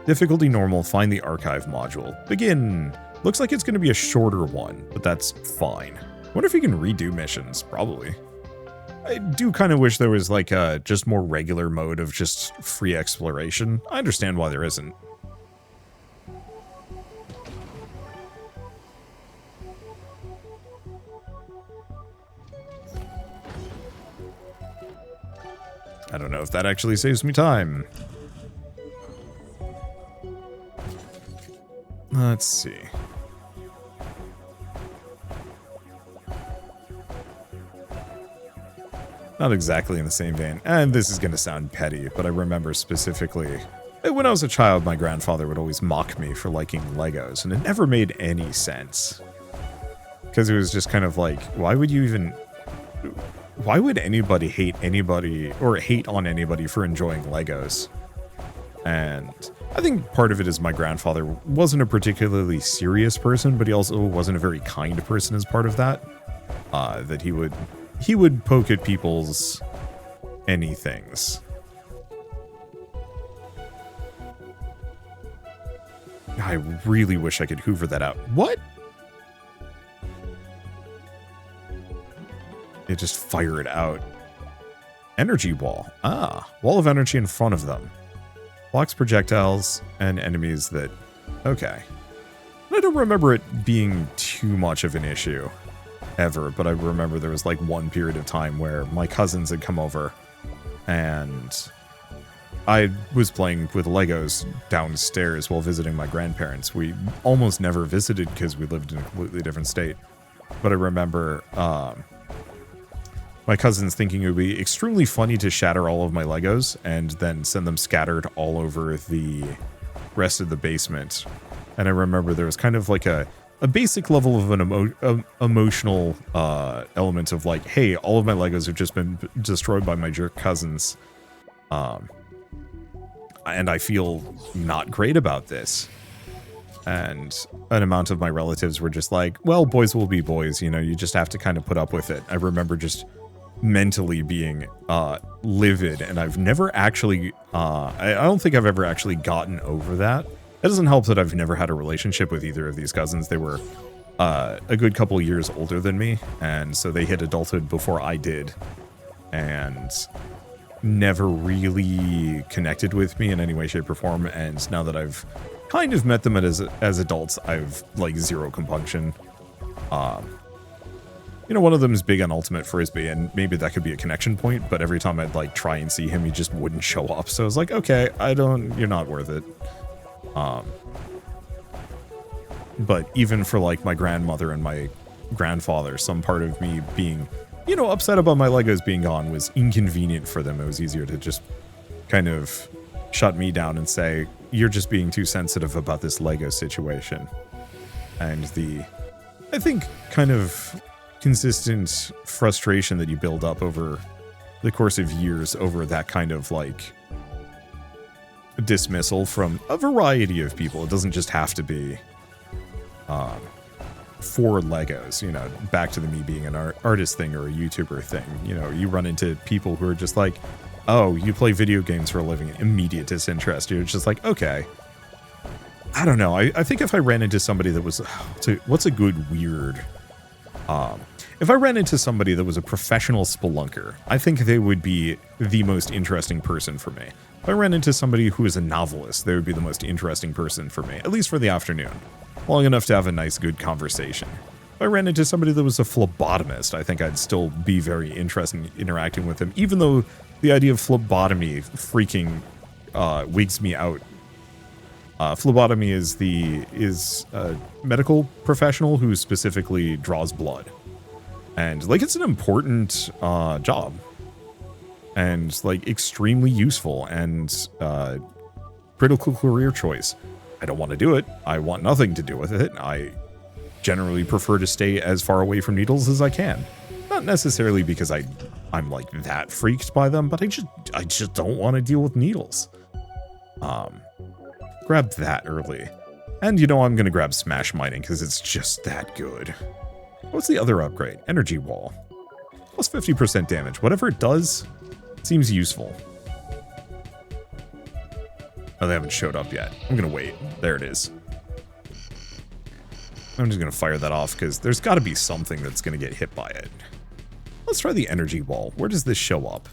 Difficulty normal, find the archive module. Begin. Looks like it's going to be a shorter one, but that's fine. Wonder if you can redo missions. Probably. I do kind of wish there was like a just more regular mode of just free exploration. I understand why there isn't. I don't know if that actually saves me time. Let's see. Not exactly in the same vein, and this is going to sound petty, but I remember specifically that when I was a child, my grandfather would always mock me for liking Legos, and it never made any sense. Because it was just kind of like, why would you even... Why would anybody hate anybody, or hate on anybody for enjoying Legos? And I think part of it is my grandfather wasn't a particularly serious person, but he also wasn't a very kind person as part of that. That he would poke at people's anythings. I really wish I could hoover that out. What? They just fire it out. Energy wall. Ah, wall of energy in front of them. Blocks projectiles and enemies that... Okay. I don't remember it being too much of an issue ever, but I remember there was like one period of time where my cousins had come over and I was playing with Legos downstairs while visiting my grandparents. We almost never visited because we lived in a completely different state. But I remember my cousins thinking it would be extremely funny to shatter all of my Legos and then send them scattered all over the rest of the basement. And I remember there was kind of like a a basic level of an emotional element of like, hey, all of my Legos have just been destroyed by my jerk cousins. And I feel not great about this. And an amount of my relatives were just like, well, boys will be boys, you know, you just have to kind of put up with it. I remember just mentally being livid, and I've never actually, I don't think I've ever actually gotten over that. It doesn't help that I've never had a relationship with either of these cousins. They were a good couple years older than me, and so they hit adulthood before I did, and never really connected with me in any way, shape, or form. And now that I've kind of met them as adults, I've like zero compunction. You know, one of them is big on Ultimate Frisbee, and maybe that could be a connection point, but every time I'd like try and see him, he just wouldn't show up. So I was like, okay, you're not worth it. But even for like my grandmother and my grandfather, some part of me being, you know, upset about my Legos being gone was inconvenient for them. It was easier to just kind of shut me down and say, you're just being too sensitive about this Lego situation. And I think, kind of consistent frustration that you build up over the course of years over that kind of like dismissal from a variety of people. It doesn't just have to be for Legos, you know, back to me being an artist thing or a YouTuber thing. You know, you run into people who are just like, oh, you play video games for a living, immediate disinterest. You're just like, okay. I don't know. I think if I ran into somebody that was, what's a good weird, if I ran into somebody that was a professional spelunker, I think they would be the most interesting person for me. If I ran into somebody who is a novelist, they would be the most interesting person for me, at least for the afternoon. Long enough to have a nice, good conversation. If I ran into somebody that was a phlebotomist, I think I'd still be very interested in interacting with them, even though the idea of phlebotomy freaking wigs me out. Phlebotomy is a medical professional who specifically draws blood. And, like, it's an important job. And, like, extremely useful and critical career choice. I don't want to do it. I want nothing to do with it. I generally prefer to stay as far away from needles as I can. Not necessarily because I'm like that freaked by them, but I just don't want to deal with needles. Grab that early. And you know I'm going to grab Smash Mining because it's just that good. What's the other upgrade? Energy Wall. Plus 50% damage. Whatever it does, seems useful. Oh, they haven't showed up yet. I'm going to wait. There it is. I'm just going to fire that off because there's got to be something that's going to get hit by it. Let's try the energy wall. Where does this show up?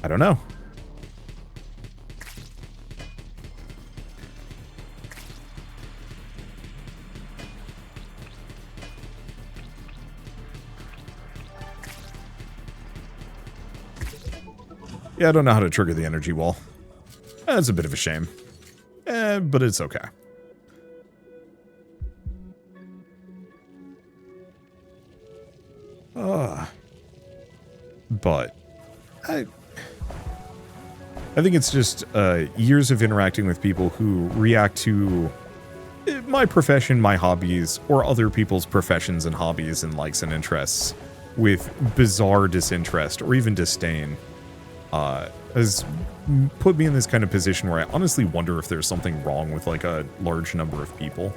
I don't know. Yeah, I don't know how to trigger the energy wall. That's a bit of a shame. But it's okay. But I think it's just years of interacting with people who react to my profession, my hobbies, or other people's professions and hobbies and likes and interests with bizarre disinterest or even disdain. Has put me in this kind of position where I honestly wonder if there's something wrong with like a large number of people.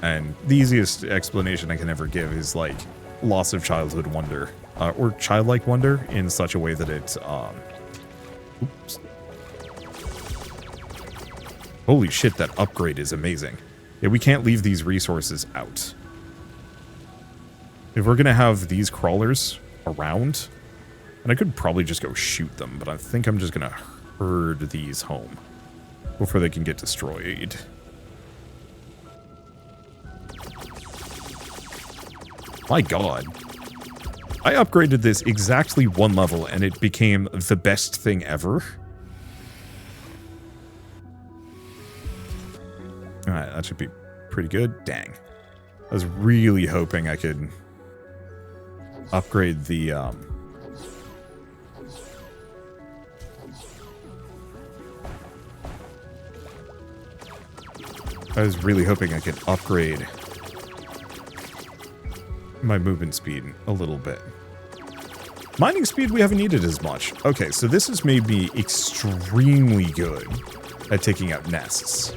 And the easiest explanation I can ever give is like loss of childhood wonder, or childlike wonder in such a way that it, oops. Holy shit, that upgrade is amazing. Yeah, we can't leave these resources out. If we're gonna have these crawlers around, and I could probably just go shoot them, but I think I'm just gonna herd these home before they can get destroyed. My god. I upgraded this exactly one level and it became the best thing ever. Alright, that should be pretty good. Dang. I was really hoping I could upgrade the, I was really hoping I could upgrade my movement speed a little bit. Mining speed we haven't needed as much. Okay, so this has made me extremely good at taking out nests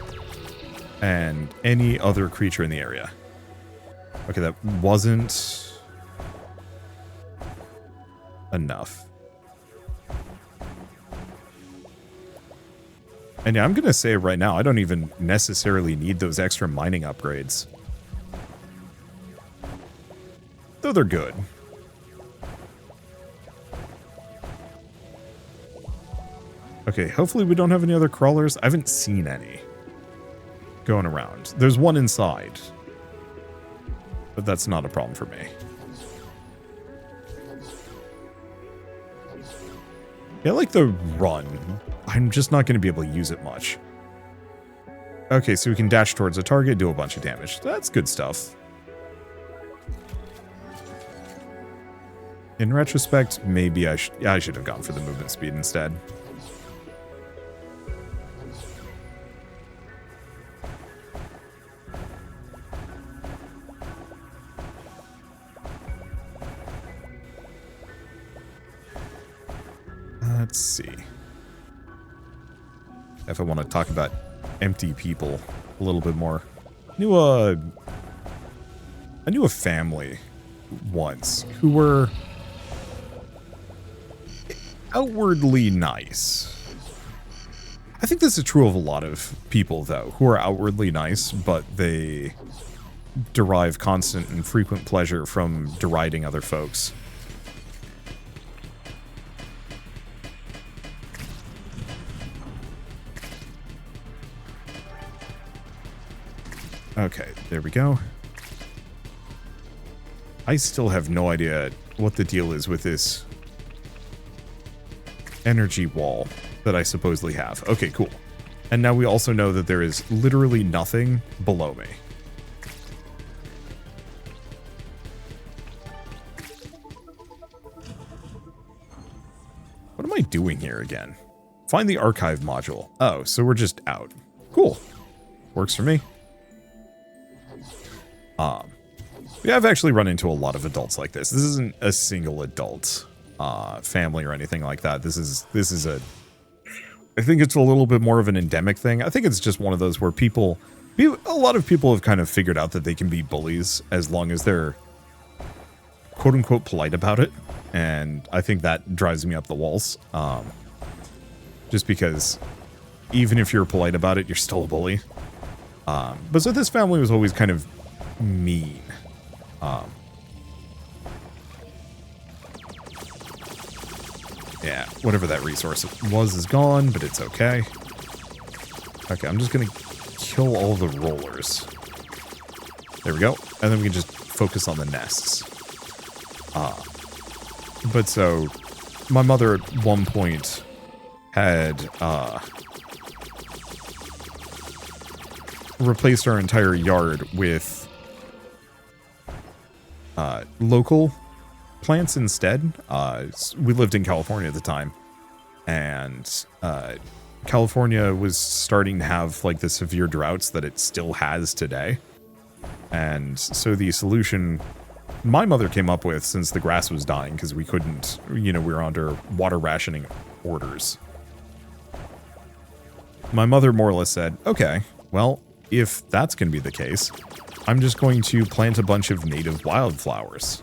and any other creature in the area. Okay, that wasn't enough. And yeah, I'm going to say right now, I don't even necessarily need those extra mining upgrades. Though they're good. Okay, hopefully we don't have any other crawlers. I haven't seen any going around. There's one inside. But that's not a problem for me. Yeah, I like the run. I'm just not going to be able to use it much. Okay, so we can dash towards a target, do a bunch of damage. That's good stuff. In retrospect, maybe I should have gone for the movement speed instead. Let's see. If I want to talk about empty people a little bit more. I knew a family once who were outwardly nice. I think this is true of a lot of people, though, who are outwardly nice, but they derive constant and frequent pleasure from deriding other folks. Okay, there we go. I still have no idea what the deal is with this energy wall that I supposedly have. Okay, cool. And now we also know that there is literally nothing below me. What am I doing here again? Find the archive module. Oh, so we're just out. Cool. Works for me. Yeah, I've actually run into a lot of adults like this. This isn't a single adult family or anything like that. This is I think it's a little bit more of an endemic thing. I think it's just one of those where a lot of people have kind of figured out that they can be bullies as long as they're quote unquote polite about it. And I think that drives me up the walls. Just because even if you're polite about it, you're still a bully. But so this family was always kind of mean. Yeah, whatever that resource was is gone, but it's okay. Okay, I'm just gonna kill all the rollers. There we go. And then we can just focus on the nests. But so, my mother at one point had replaced our entire yard with local plants instead. We lived in California at the time, and California was starting to have like the severe droughts that it still has today. And so the solution my mother came up with, since the grass was dying because we couldn't, we were under water rationing orders. My mother more or less said, okay, well, if that's going to be the case, I'm just going to plant a bunch of native wildflowers,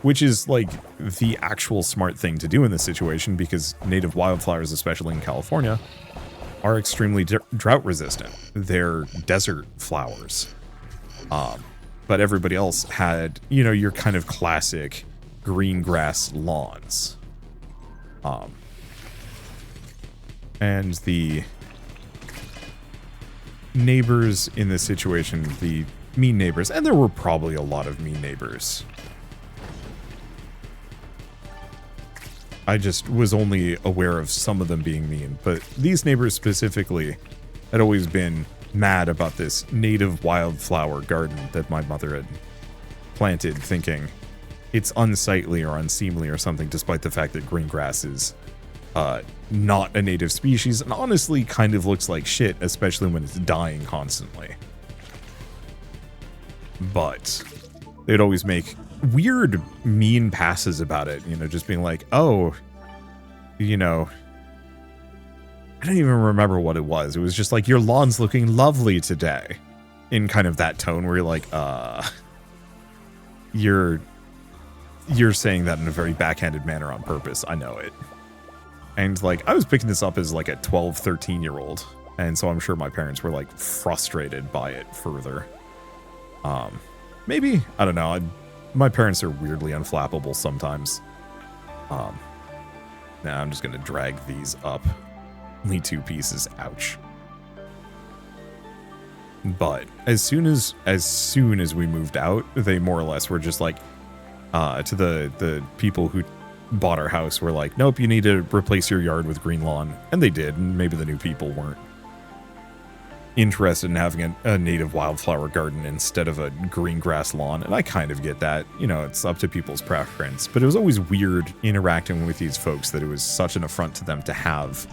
which is like the actual smart thing to do in this situation, because native wildflowers, especially in California, are extremely drought resistant. They're desert flowers. But everybody else had, your kind of classic green grass lawns. And the neighbors in this situation, the mean neighbors, and there were probably a lot of mean neighbors. I just was only aware of some of them being mean, but these neighbors specifically had always been mad about this native wildflower garden that my mother had planted, thinking it's unsightly or unseemly or something, despite the fact that green grass is not a native species and honestly kind of looks like shit, especially when it's dying constantly. but they'd always make weird, mean passes about it, you know, just being like, oh, you know, I don't even remember what it was. It was just like, your lawn's looking lovely today, in kind of that tone where you're like, you're saying that in a very backhanded manner on purpose. I know it. And like, I was picking this up as like a 12, 13-year-old. And so I'm sure my parents were like frustrated by it further. Maybe, I don't know. My parents are weirdly unflappable sometimes. Now I'm just going to drag these up. Only 2 pieces. Ouch. But as soon as we moved out, they more or less were just like, to the people who bought our house were like, nope, you need to replace your yard with green lawn. And they did, and maybe the new people weren't interested in having a native wildflower garden instead of a green grass lawn. And I kind of get that. You know, it's up to people's preference. But it was always weird interacting with these folks that it was such an affront to them to have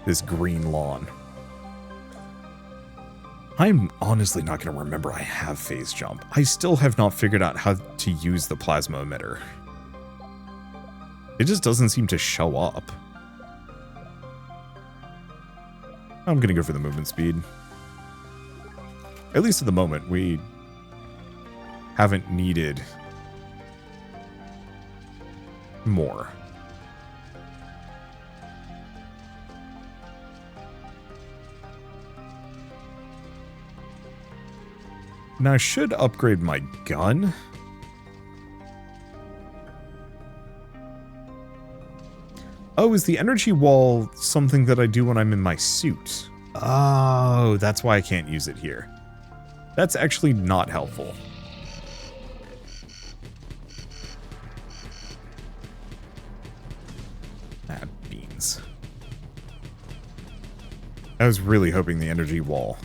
this green lawn. I'm honestly not going to remember I have phase jump. I still have not figured out how to use the plasma emitter. It just doesn't seem to show up. I'm going to go for the movement speed. At least at the moment, we haven't needed more. Now, I should upgrade my gun. Oh, is the energy wall something that I do when I'm in my suit? Oh, that's why I can't use it here. That's actually not helpful. Ah, beans. I was really hoping the energy wall.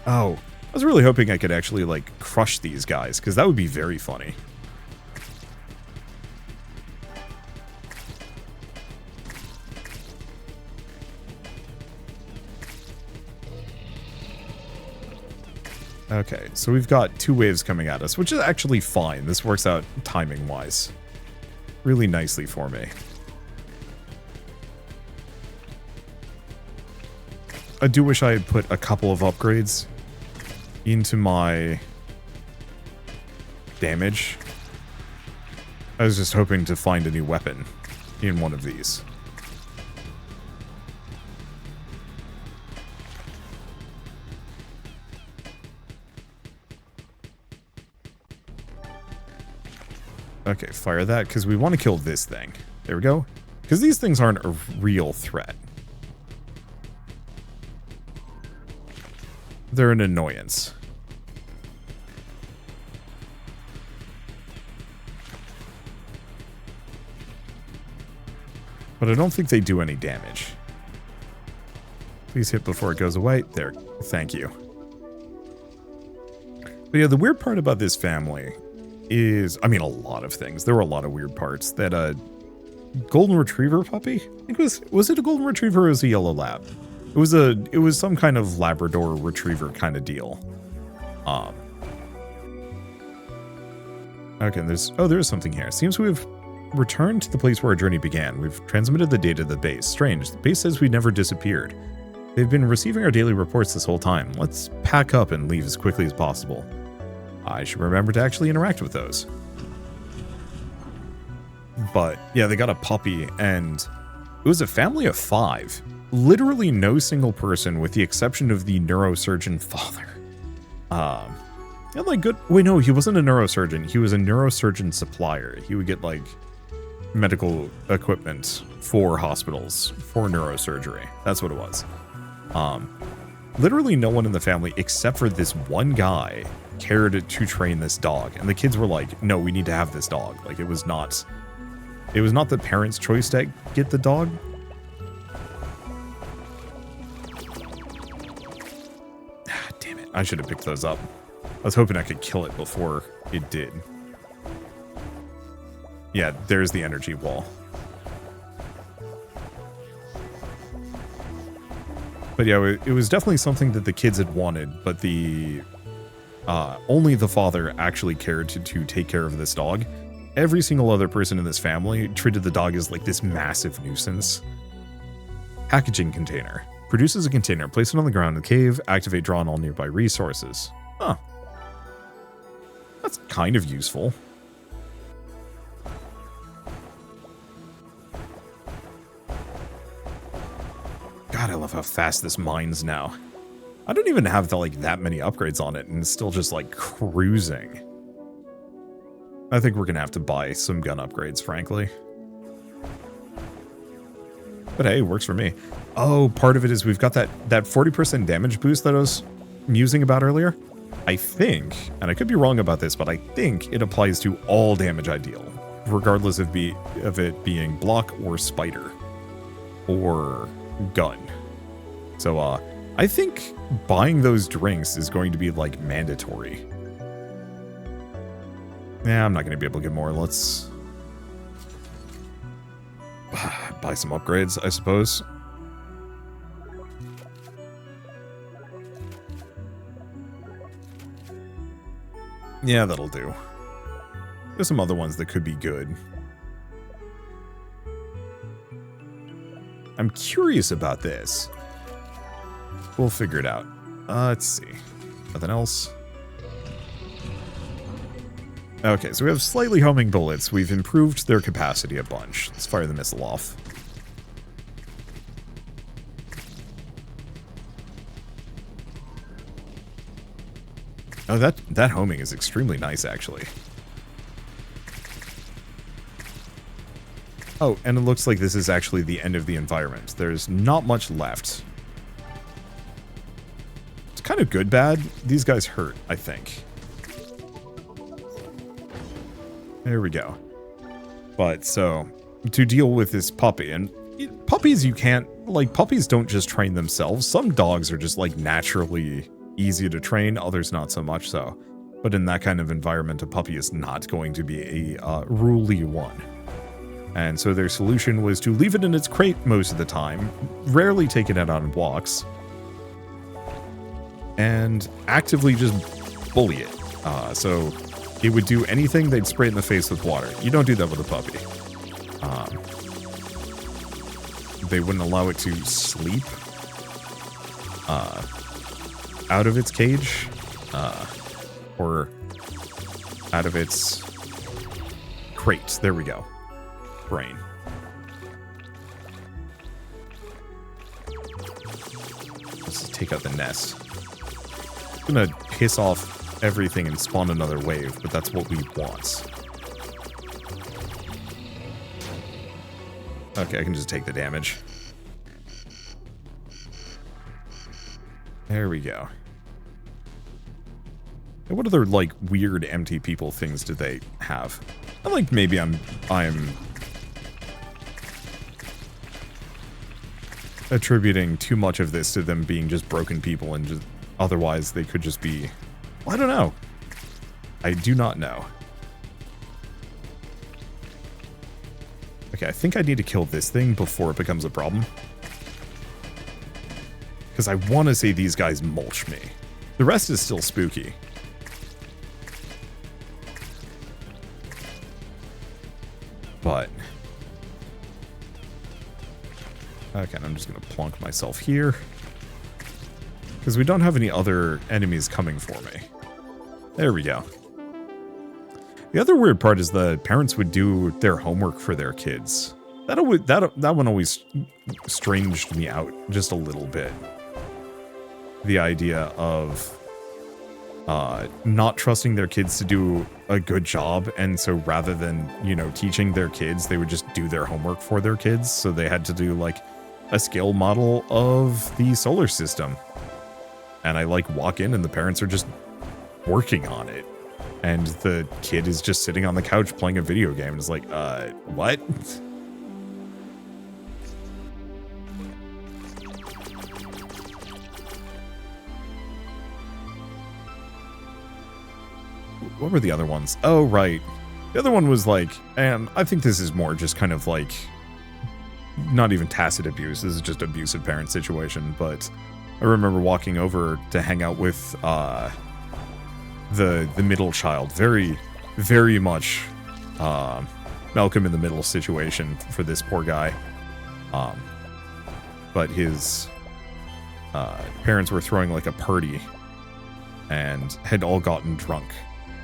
Oh, I was really hoping I could actually, like, crush these guys, because that would be very funny. Okay, so we've got 2 waves coming at us, which is actually fine. This works out timing-wise really nicely for me. I do wish I had put a couple of upgrades into my damage. I was just hoping to find a new weapon in one of these. Okay, fire that, because we want to kill this thing. There we go. Because these things aren't a real threat. They're an annoyance. But I don't think they do any damage. Please hit before it goes away. There. Thank you. But yeah, the weird part about this family is, I mean, a lot of things. There were a lot of weird parts. That golden retriever puppy? I think was it a golden retriever or was it a yellow lab? It was some kind of Labrador retriever kind of deal. Okay, there's something here. Seems we've returned to the place where our journey began. We've transmitted the data to the base. Strange. The base says we never disappeared. They've been receiving our daily reports this whole time. Let's pack up and leave as quickly as possible. I should remember to actually interact with those. But yeah, they got a puppy, and it was a family of 5. Literally no single person, with the exception of the neurosurgeon father. And like good. Wait, no, he wasn't a neurosurgeon. He was a neurosurgeon supplier. He would get like medical equipment for hospitals for neurosurgery. That's what it was. Literally no one in the family except for this one guy cared to train this dog, and the kids were like, no, we need to have this dog. Like, it was not the parents' choice to get the dog. Ah, damn it, I should have picked those up. I was hoping I could kill it before it did. Yeah, there's the energy wall. But yeah, it was definitely something that the kids had wanted, but the only the father actually cared to take care of this dog. Every single other person in this family treated the dog as like this massive nuisance. Packaging container. Produces a container, place it on the ground in the cave, activate draw on all nearby resources. Huh. That's kind of useful. God, I love how fast this mines now. I don't even have that many upgrades on it, and it's still just like cruising. I think we're gonna have to buy some gun upgrades, frankly. But hey, it works for me. Oh, part of it is we've got that 40% damage boost that I was musing about earlier. I think, and I could be wrong about this, but I think it applies to all damage I deal, regardless of it being block or spider or gun. So I think buying those drinks is going to be like mandatory. Yeah, I'm not going to be able to get more. Let's buy some upgrades, I suppose. Yeah, that'll do. There's some other ones that could be good. I'm curious about this. We'll figure it out. Let's see. Nothing else. Okay, so we have slightly homing bullets. We've improved their capacity a bunch. Let's fire the missile off. Oh, that homing is extremely nice, actually. Oh, and it looks like this is actually the end of the environment. There's not much left. It's kind of good bad. These guys hurt, I think. There we go. But so, to deal with this puppy, and puppies you can't, puppies don't just train themselves. Some dogs are just naturally easy to train, others not so much so. But in that kind of environment, a puppy is not going to be a ruly one. And so their solution was to leave it in its crate most of the time, rarely take it out on walks, and actively just bully it. So it would do anything, they'd spray it in the face with water. You don't do that with a puppy. They wouldn't allow it to sleep out of its cage, or out of its crate. There we go. Brain. Let's take out the nest. I'm gonna piss off everything and spawn another wave, but that's what we want. Okay, I can just take the damage. There we go. And what other, weird empty people things do they have? I think maybe I'm attributing too much of this to them being just broken people, and just otherwise they could just be, well, I don't know. I do not know. Okay, I think I need to kill this thing before it becomes a problem. Because I want to say these guys mulch me. The rest is still spooky. But okay, I'm just going to plonk myself here. Because we don't have any other enemies coming for me. There we go. The other weird part is the parents would do their homework for their kids. That one always stranged me out just a little bit. The idea of not trusting their kids to do a good job, and so rather than, teaching their kids, they would just do their homework for their kids, so they had to do, a scale model of the solar system. And I, walk in and the parents are just working on it. And the kid is just sitting on the couch playing a video game, and it's like, what? What were the other ones? Oh, right. The other one was and I think this is more just kind of not even tacit abuse. This is just abusive parent situation. But I remember walking over to hang out with the middle child. Very, very much Malcolm in the Middle situation for this poor guy. But his parents were throwing like a party and had all gotten drunk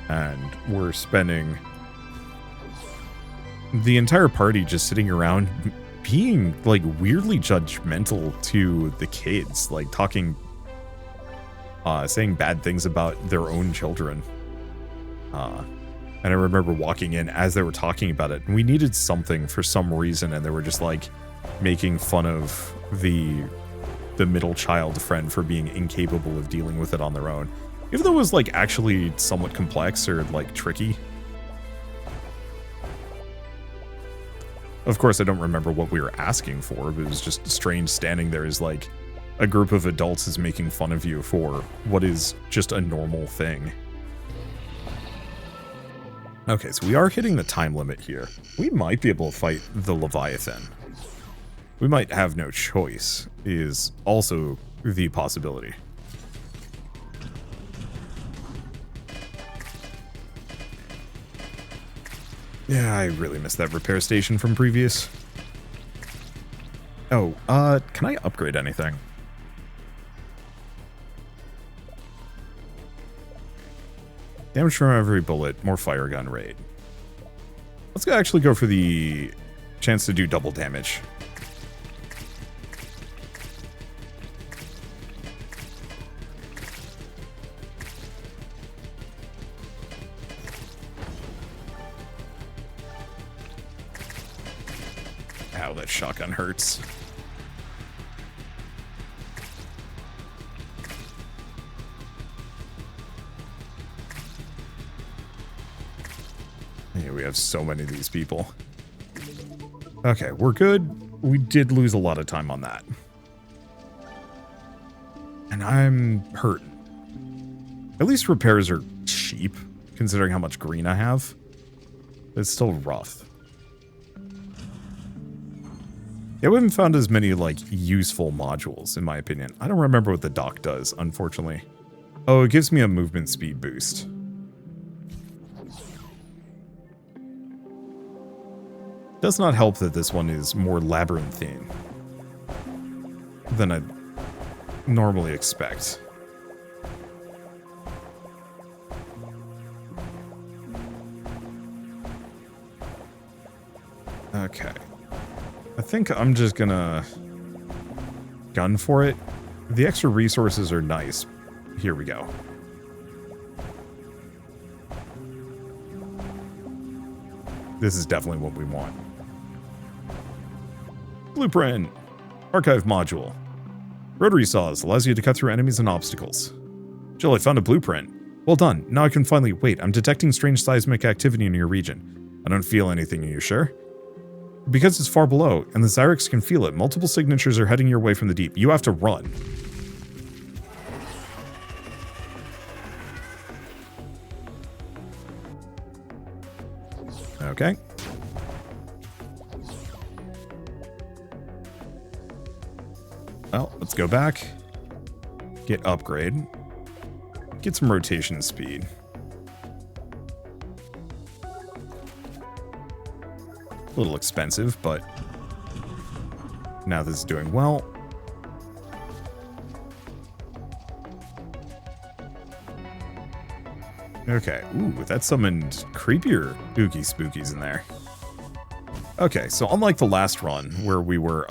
and were spending the entire party just sitting around being like weirdly judgmental to the kids, like talking, saying bad things about their own children. And I remember walking in as they were talking about it. We needed something for some reason, and they were just like making fun of the middle child friend for being incapable of dealing with it on their own. Even though it was like actually somewhat complex or like tricky. Of course, I don't remember what we were asking for, but it was just strange standing there as like a group of adults is making fun of you for what is just a normal thing. Okay, so we are hitting the time limit here. We might be able to fight the Leviathan. We might have no choice, is also the possibility. Yeah, I really missed that repair station from previous. Oh, can I upgrade anything? Damage from every bullet, more fire gun rate. Let's actually go for the chance to do double damage. Ow, that shotgun hurts. Yeah, we have so many of these people. Okay, we're good. We did lose a lot of time on that. And I'm hurting. At least repairs are cheap, considering how much green I have. It's still rough. Yeah, we haven't found as many, like, useful modules, in my opinion. I don't remember what the dock does, unfortunately. Oh, it gives me a movement speed boost. Does not help that this one is more labyrinthine than I'd normally expect. Okay. I think I'm just gonna gun for it. The extra resources are nice. Here we go. This is definitely what we want. Blueprint. Archive module. Rotary saws allows you to cut through enemies and obstacles. Jill, I found a blueprint. Well done. Now I can finally wait. I'm detecting strange seismic activity in your region. I don't feel anything. Are you sure? Because it's far below, and the Zyrex can feel it, multiple signatures are heading your way from the deep. You have to run. Okay. Well, let's go back. Get upgrade. Get some rotation speed. A little expensive, but now this is doing well. Okay, ooh, that summoned creepier oogie spookies in there. Okay, so unlike the last run, where we were,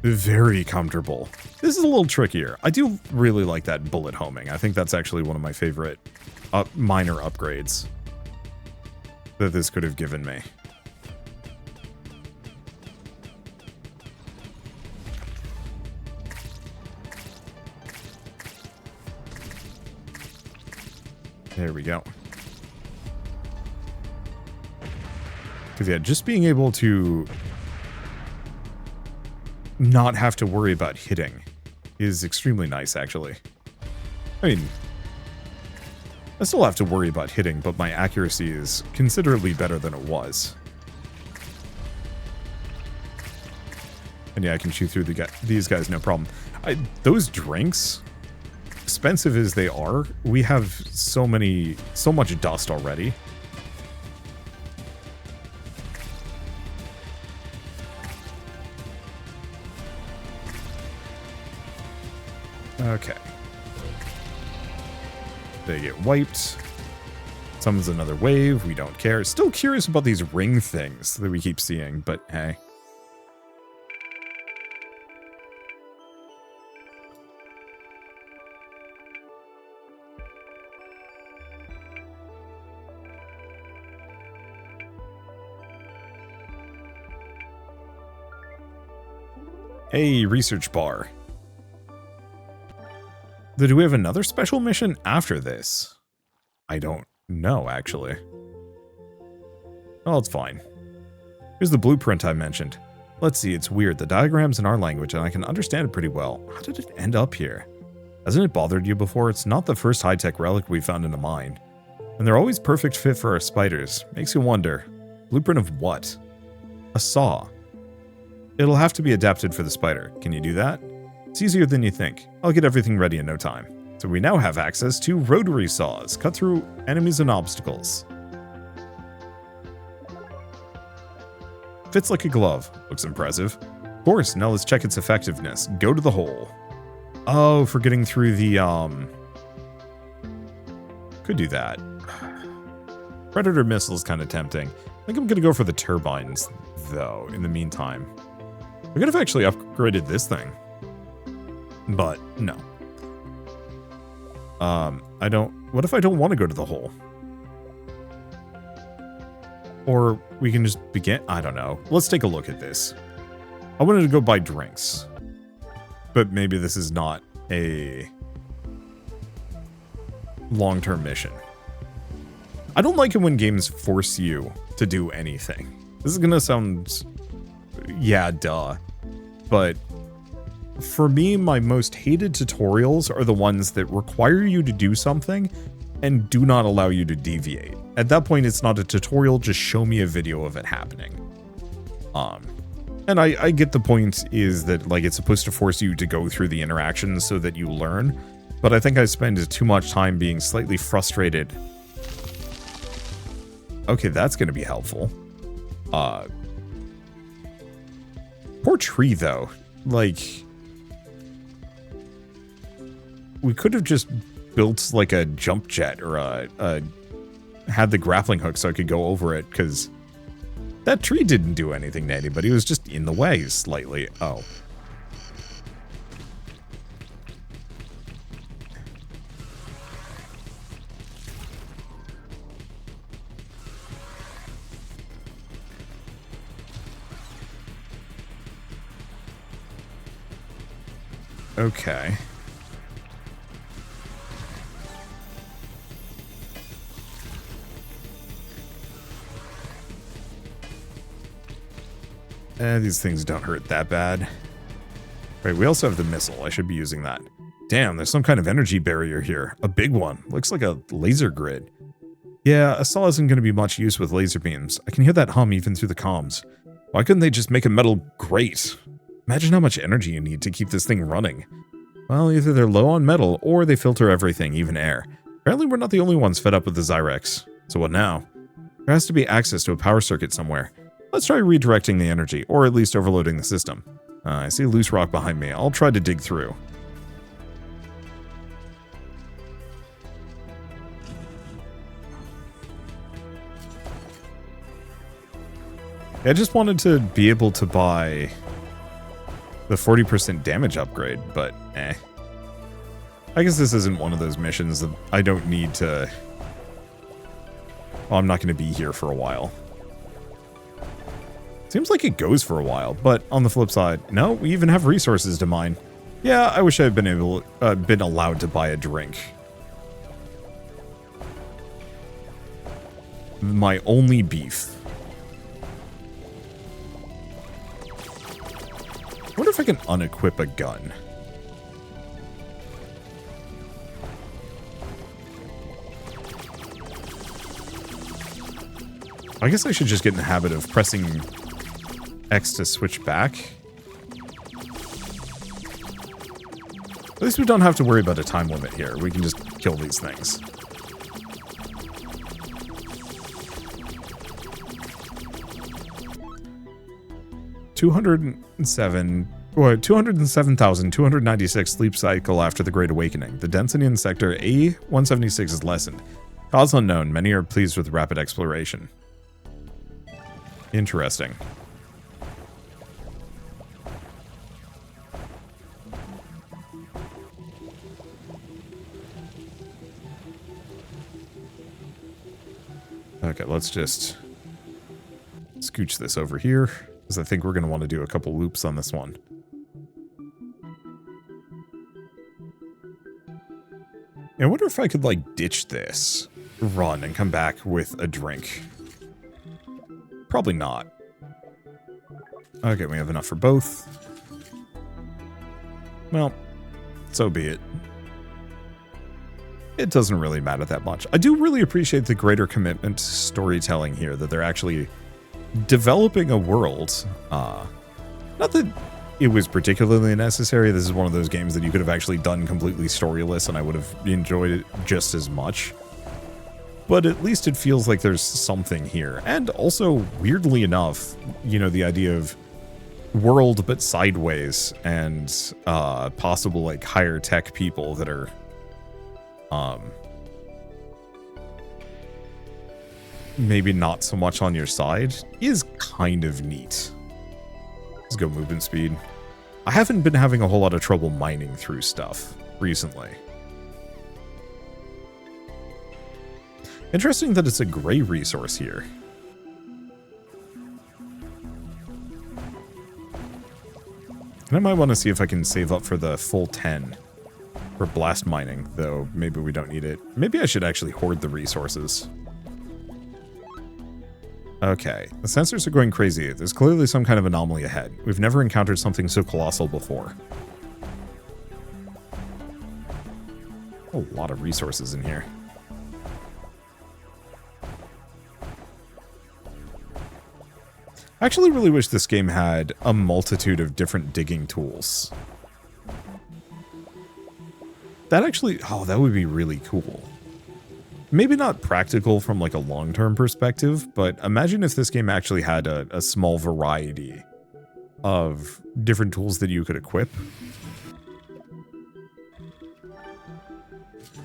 very comfortable, this is a little trickier. I do really like that bullet homing. I think that's actually one of my favorite minor upgrades that this could have given me. There we go. Because yeah, just being able to not have to worry about hitting is extremely nice, actually. I mean, I still have to worry about hitting, but my accuracy is considerably better than it was. And yeah, I can chew through these guys, no problem. Those drinks, expensive as they are, we have so much dust already. Okay. They get wiped. Summons another wave. We don't care. Still curious about these ring things that we keep seeing, but hey. Hey, research bar. Do we have another special mission after this? I don't know, actually. Oh, it's fine. Here's the blueprint I mentioned. Let's see, it's weird. The diagram's in our language, and I can understand it pretty well. How did it end up here? Hasn't it bothered you before? It's not the first high-tech relic we found in a mine. And they're always perfect fit for our spiders. Makes you wonder. Blueprint of what? A saw. It'll have to be adapted for the spider. Can you do that? It's easier than you think. I'll get everything ready in no time. So we now have access to rotary saws. Cut through enemies and obstacles. Fits like a glove. Looks impressive. Of course, now let's check its effectiveness. Go to the hole. Oh, for getting through the, Could do that. Predator missile is kind of tempting. I think I'm going to go for the turbines, though, in the meantime. I could have actually upgraded this thing. But, no. What if I don't want to go to the hole? Or we can just begin, I don't know. Let's take a look at this. I wanted to go buy drinks. But maybe this is not a long-term mission. I don't like it when games force you to do anything. This is gonna sound... yeah, duh. But for me, my most hated tutorials are the ones that require you to do something and do not allow you to deviate. At that point, it's not a tutorial, just show me a video of it happening. And I get the point is that, like, it's supposed to force you to go through the interactions so that you learn, but I think I spend too much time being slightly frustrated. Okay, that's gonna be helpful. Poor tree, though. Like, we could have just built, like, a jump jet or had the grappling hook so I could go over it, because that tree didn't do anything to anybody. It was just in the way slightly. Oh. Okay. These things don't hurt that bad. Right, we also have the missile. I should be using that. Damn, there's some kind of energy barrier here. A big one. Looks like a laser grid. Yeah, a saw isn't going to be much use with laser beams. I can hear that hum even through the comms. Why couldn't they just make a metal grate? Imagine how much energy you need to keep this thing running. Well, either they're low on metal, or they filter everything, even air. Apparently we're not the only ones fed up with the Zyrex. So what now? There has to be access to a power circuit somewhere. Let's try redirecting the energy, or at least overloading the system. I see a loose rock behind me. I'll try to dig through. I just wanted to be able to buy the 40% damage upgrade, but eh. I guess this isn't one of those missions that I don't need to... Well, I'm not going to be here for a while. Seems like it goes for a while, but on the flip side, no, we even have resources to mine. Yeah, I wish I had been allowed to buy a drink. My only beef. I wonder if I can unequip a gun. I guess I should just get in the habit of pressing X to switch back. At least we don't have to worry about a time limit here. We can just kill these things. Or 207,296 sleep cycle after the Great Awakening. The density in sector A176 is lessened. Cause unknown. Many are pleased with rapid exploration. Interesting. Okay, let's just scooch this over here, because I think we're going to want to do a couple loops on this one. I wonder if I could, like, ditch this, run, and come back with a drink. Probably not. Okay, we have enough for both. Well, so be it. It doesn't really matter that much. I do really appreciate the greater commitment to storytelling here, that they're actually developing a world. Not that it was particularly necessary. This is one of those games that you could have actually done completely storyless and I would have enjoyed it just as much. But at least it feels like there's something here. And also, weirdly enough, you know, the idea of world but sideways and possible like higher tech people that are maybe not so much on your side is kind of neat. Let's go movement speed. I haven't been having a whole lot of trouble mining through stuff recently. Interesting that it's a gray resource here. And I might want to see if I can save up for the full 10 for blast mining, though maybe we don't need it. Maybe I should actually hoard the resources. Okay, the sensors are going crazy. There's clearly some kind of anomaly ahead. We've never encountered something so colossal before. A lot of resources in here. I actually really wish this game had a multitude of different digging tools. That actually, oh, that would be really cool. Maybe not practical from like a long-term perspective, but imagine if this game actually had a small variety of different tools that you could equip.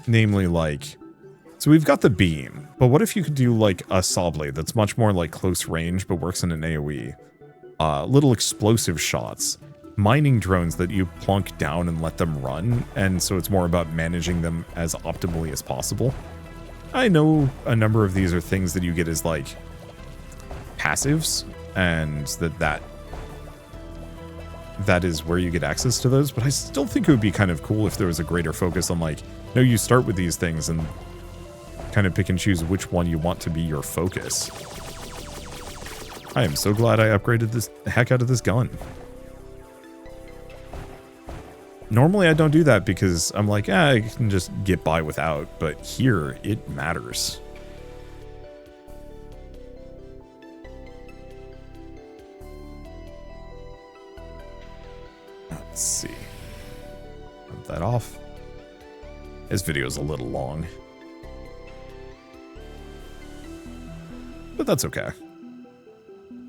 Namely, like, so we've got the beam, but what if you could do like a saw blade that's much more like close range but works in an AoE? Little explosive shots, mining drones that you plunk down and let them run, and so it's more about managing them as optimally as possible. I know a number of these are things that you get as like passives, and that is where you get access to those, but I still think it would be kind of cool if there was a greater focus on like, no, you start with these things and kind of pick and choose which one you want to be your focus. I am so glad I upgraded the heck out of this gun. Normally I don't do that because I'm like, I can just get by without, but here it matters. Let's see. Put that off. This video is a little long, but that's okay.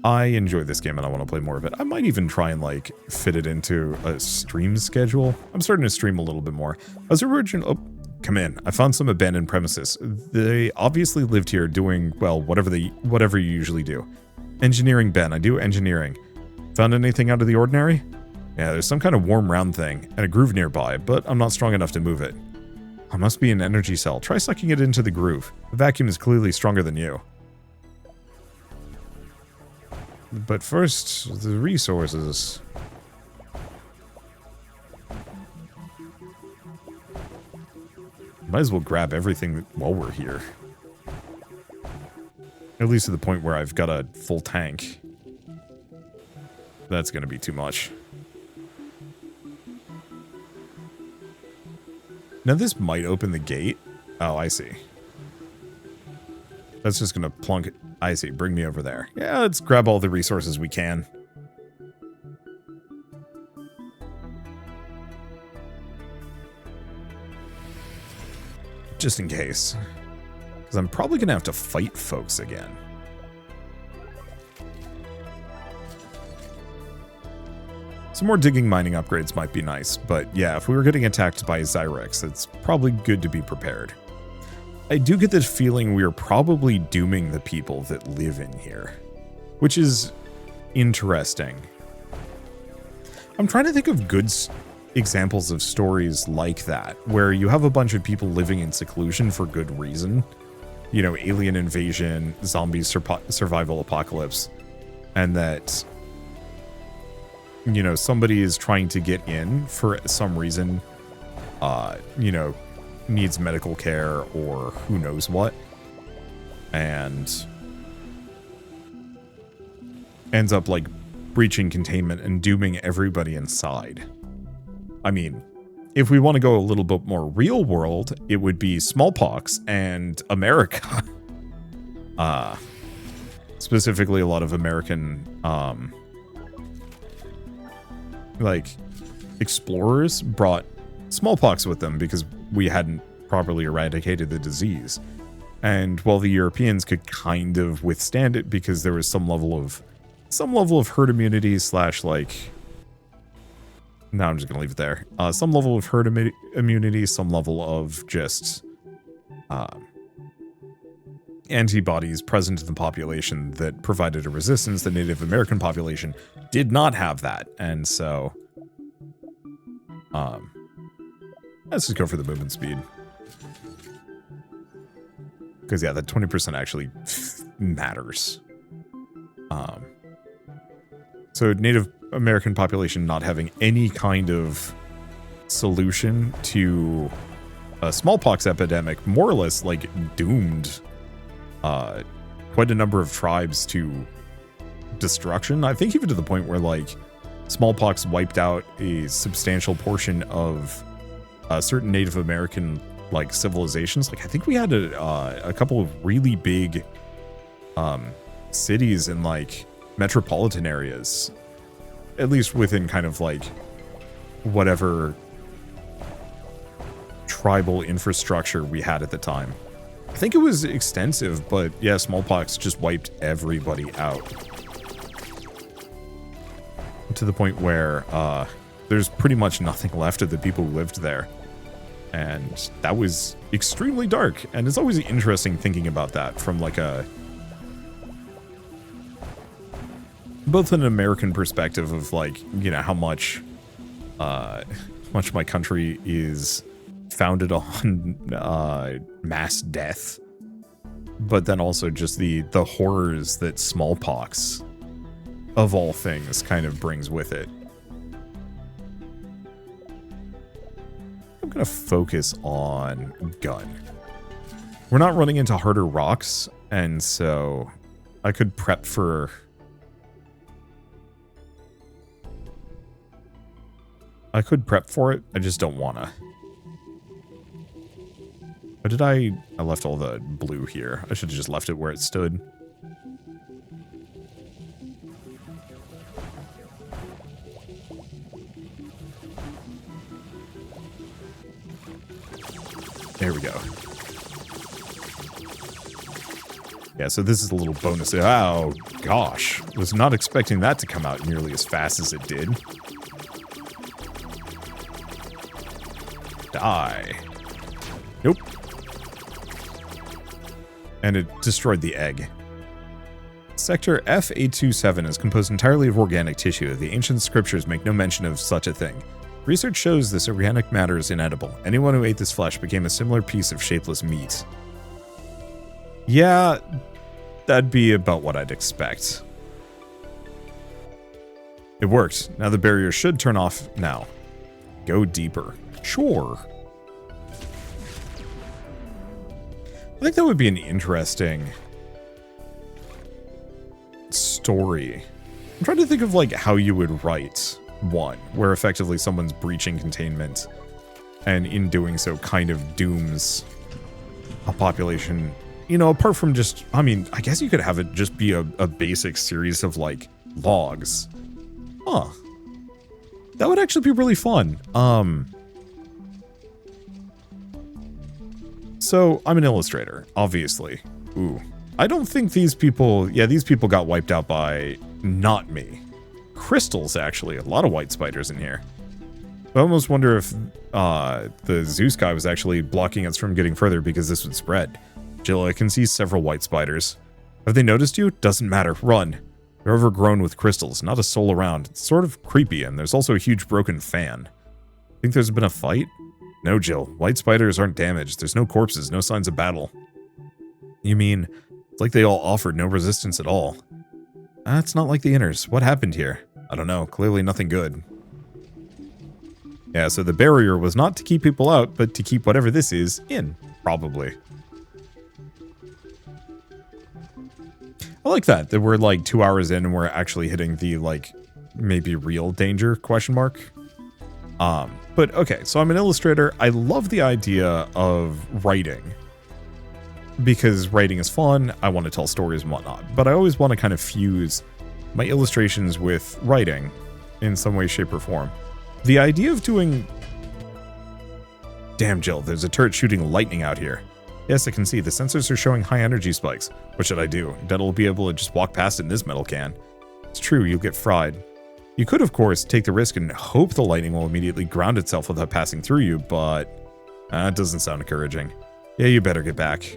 I enjoy this game and I want to play more of it. I might even try and like fit it into a stream schedule. I'm starting to stream a little bit more. As oh, come in. I found some abandoned premises. They obviously lived here doing, well, whatever you usually do. Engineering, Ben. I do engineering. Found anything out of the ordinary? Yeah, there's some kind of warm round thing and a groove nearby, but I'm not strong enough to move it. I must be an energy cell. Try sucking it into the groove. The vacuum is clearly stronger than you. But first, the resources. Might as well grab everything while we're here. At least to the point where I've got a full tank. That's going to be too much. Now this might open the gate. Oh, I see. That's just going to plunk it. I see. Bring me over there. Yeah, let's grab all the resources we can. just in case. Because I'm probably going to have to fight folks again. Some more digging mining upgrades might be nice, but yeah, if we were getting attacked by Zyrex, it's probably good to be prepared. I do get this feeling we are probably dooming the people that live in here, which is interesting. I'm trying to think of good examples of stories like that, where you have a bunch of people living in seclusion for good reason. You know, alien invasion, zombie survival apocalypse, and that, you know, somebody is trying to get in for some reason, you know, needs medical care or who knows what, and ends up, like, breaching containment and dooming everybody inside. I mean, if we want to go a little bit more real world, it would be smallpox and America. Specifically a lot of American, like, explorers brought smallpox with them because we hadn't properly eradicated the disease. And while the Europeans could kind of withstand it because there was some level of herd immunity slash, like, no, I'm just gonna leave it there. Some level of herd immunity, some level of just antibodies present in the population that provided a resistance. The Native American population did not have that, and so let's just go for the movement speed. Because yeah, that 20% actually matters. So Native American population not having any kind of solution to a smallpox epidemic, more or less, like, doomed quite a number of tribes to destruction. I think even to the point where, like, smallpox wiped out a substantial portion of certain Native American, like, civilizations. Like, I think we had a couple of really big cities in, like, metropolitan areas, at least within kind of, like, whatever tribal infrastructure we had at the time. I think it was extensive, but yeah, smallpox just wiped everybody out. To the point where there's pretty much nothing left of the people who lived there. And that was extremely dark. And it's always interesting thinking about that from, like, both an American perspective of, like, you know, how much my country is founded on mass death, but then also just the horrors that smallpox, of all things, kind of brings with it. I'm gonna focus on gun. We're not running into harder rocks, and so I could prep for... I could prep for it, I just don't wanna. But did I left all the blue here. I should have just left it where it stood. There we go. Yeah, so this is a little bonus. Oh, gosh. Was not expecting that to come out nearly as fast as it did. Die. Nope. And it destroyed the egg. Sector F827 is composed entirely of organic tissue. The ancient scriptures make no mention of such a thing. Research shows this organic matter is inedible. Anyone who ate this flesh became a similar piece of shapeless meat. Yeah, that'd be about what I'd expect. It worked. Now the barrier should turn off now. Go deeper. Sure. I think that would be an interesting story. I'm trying to think of, like, how you would write one, where effectively someone's breaching containment, and in doing so kind of dooms a population, you know, apart from just, I mean, I guess you could have it just be a basic series of, like, logs. Huh. That would actually be really fun. So I'm an illustrator, obviously. Ooh. I don't think these people, yeah, these people got wiped out by not me. Crystals, actually. A lot of white spiders in here. I almost wonder if the Zeus guy was actually blocking us from getting further because this would spread. Jill, I can see several white spiders. Have they noticed you? Doesn't matter. Run. They're overgrown with crystals. Not a soul around. It's sort of creepy, and there's also a huge broken fan. Think there's been a fight? No, Jill. White spiders aren't damaged. There's no corpses, no signs of battle. You mean, it's like they all offered no resistance at all. That's not like the inners. What happened here? I don't know. Clearly nothing good. Yeah, so the barrier was not to keep people out, but to keep whatever this is in, probably. I like that we're like 2 hours in and we're actually hitting the, like, maybe real danger, question mark. But okay, so I'm an illustrator. I love the idea of writing. Because writing is fun, I want to tell stories and whatnot. But I always want to kind of fuse my illustrations with writing in some way, shape, or form. The idea of doing... Damn, Jill, there's a turret shooting lightning out here. Yes, I can see. The sensors are showing high energy spikes. What should I do? That'll be able to just walk past it in this metal can. It's true, you'll get fried. You could, of course, take the risk and hope the lightning will immediately ground itself without passing through you, but... it doesn't sound encouraging. Yeah, you better get back.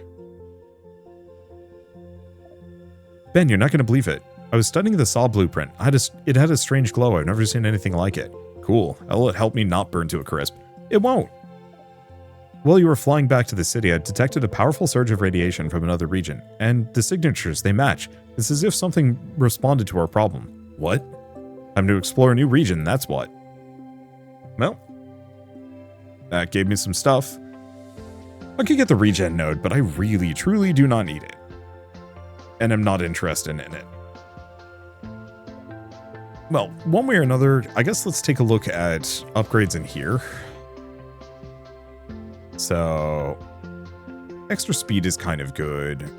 Ben, you're not going to believe it. I was studying the saw blueprint. It had a strange glow. I've never seen anything like it. Cool. Will it help me not burn to a crisp? It won't. While you were flying back to the city, I detected a powerful surge of radiation from another region, and the signatures, they match. It's as if something responded to our problem. What? Time to explore a new region, that's what. Well, that gave me some stuff. I could get the regen node, but I really, truly do not need it. And I'm not interested in it. Well, one way or another, I guess let's take a look at upgrades in here. So, extra speed is kind of good.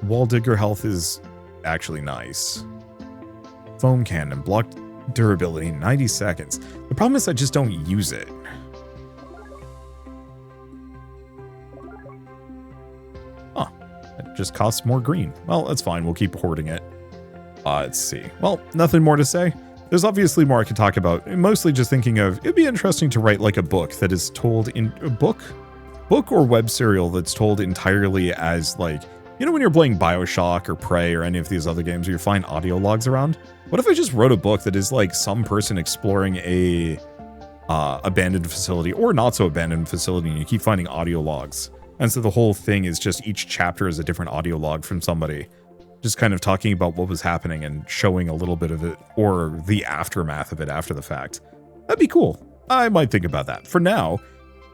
Wall digger health is actually nice. Foam cannon, block durability, 90 seconds. The problem is I just don't use it. Huh, it just costs more green. Well, that's fine, we'll keep hoarding it. Let's see. Well, nothing more to say. There's obviously more I could talk about. Mostly just thinking of, it'd be interesting to write like a book that is told in a book or web serial that's told entirely as like, you know when you're playing BioShock or Prey or any of these other games where you find audio logs around? What if I just wrote a book that is like some person exploring a abandoned facility or not so abandoned facility and you keep finding audio logs? And so the whole thing is just each chapter is a different audio log from somebody. Just kind of talking about what was happening and showing a little bit of it or the aftermath of it after the fact. That'd be cool. I might think about that. For now,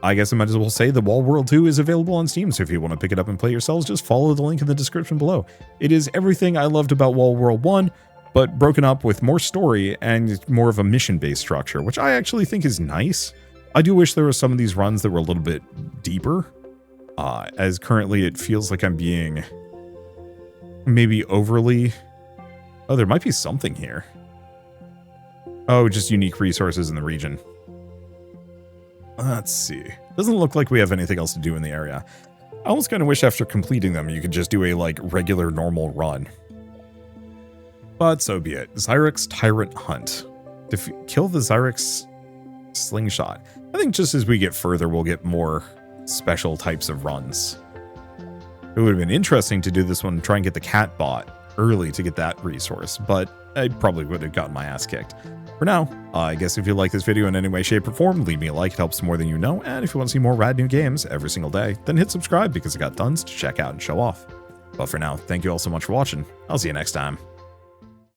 I guess I might as well say that Wall World 2 is available on Steam, so if you want to pick it up and play yourselves, just follow the link in the description below. It is everything I loved about Wall World 1, but broken up with more story and more of a mission-based structure, which I actually think is nice. I do wish there were some of these runs that were a little bit deeper, as currently it feels like I'm being maybe overly... Oh, there might be something here. Oh, just unique resources in the region. Let's see. Doesn't look like we have anything else to do in the area. I almost kind of wish after completing them you could just do a, like, regular normal run. But so be it. Zyrex Tyrant Hunt. Kill the Zyrex Slingshot. I think just as we get further, we'll get more special types of runs. It would have been interesting to do this one and try and get the cat bot early to get that resource, but I probably would have gotten my ass kicked. For now, I guess if you like this video in any way, shape, or form, leave me a like, it helps more than you know, and if you want to see more rad new games every single day, then hit subscribe because I got tons to check out and show off. But for now, thank you all so much for watching. I'll see you next time.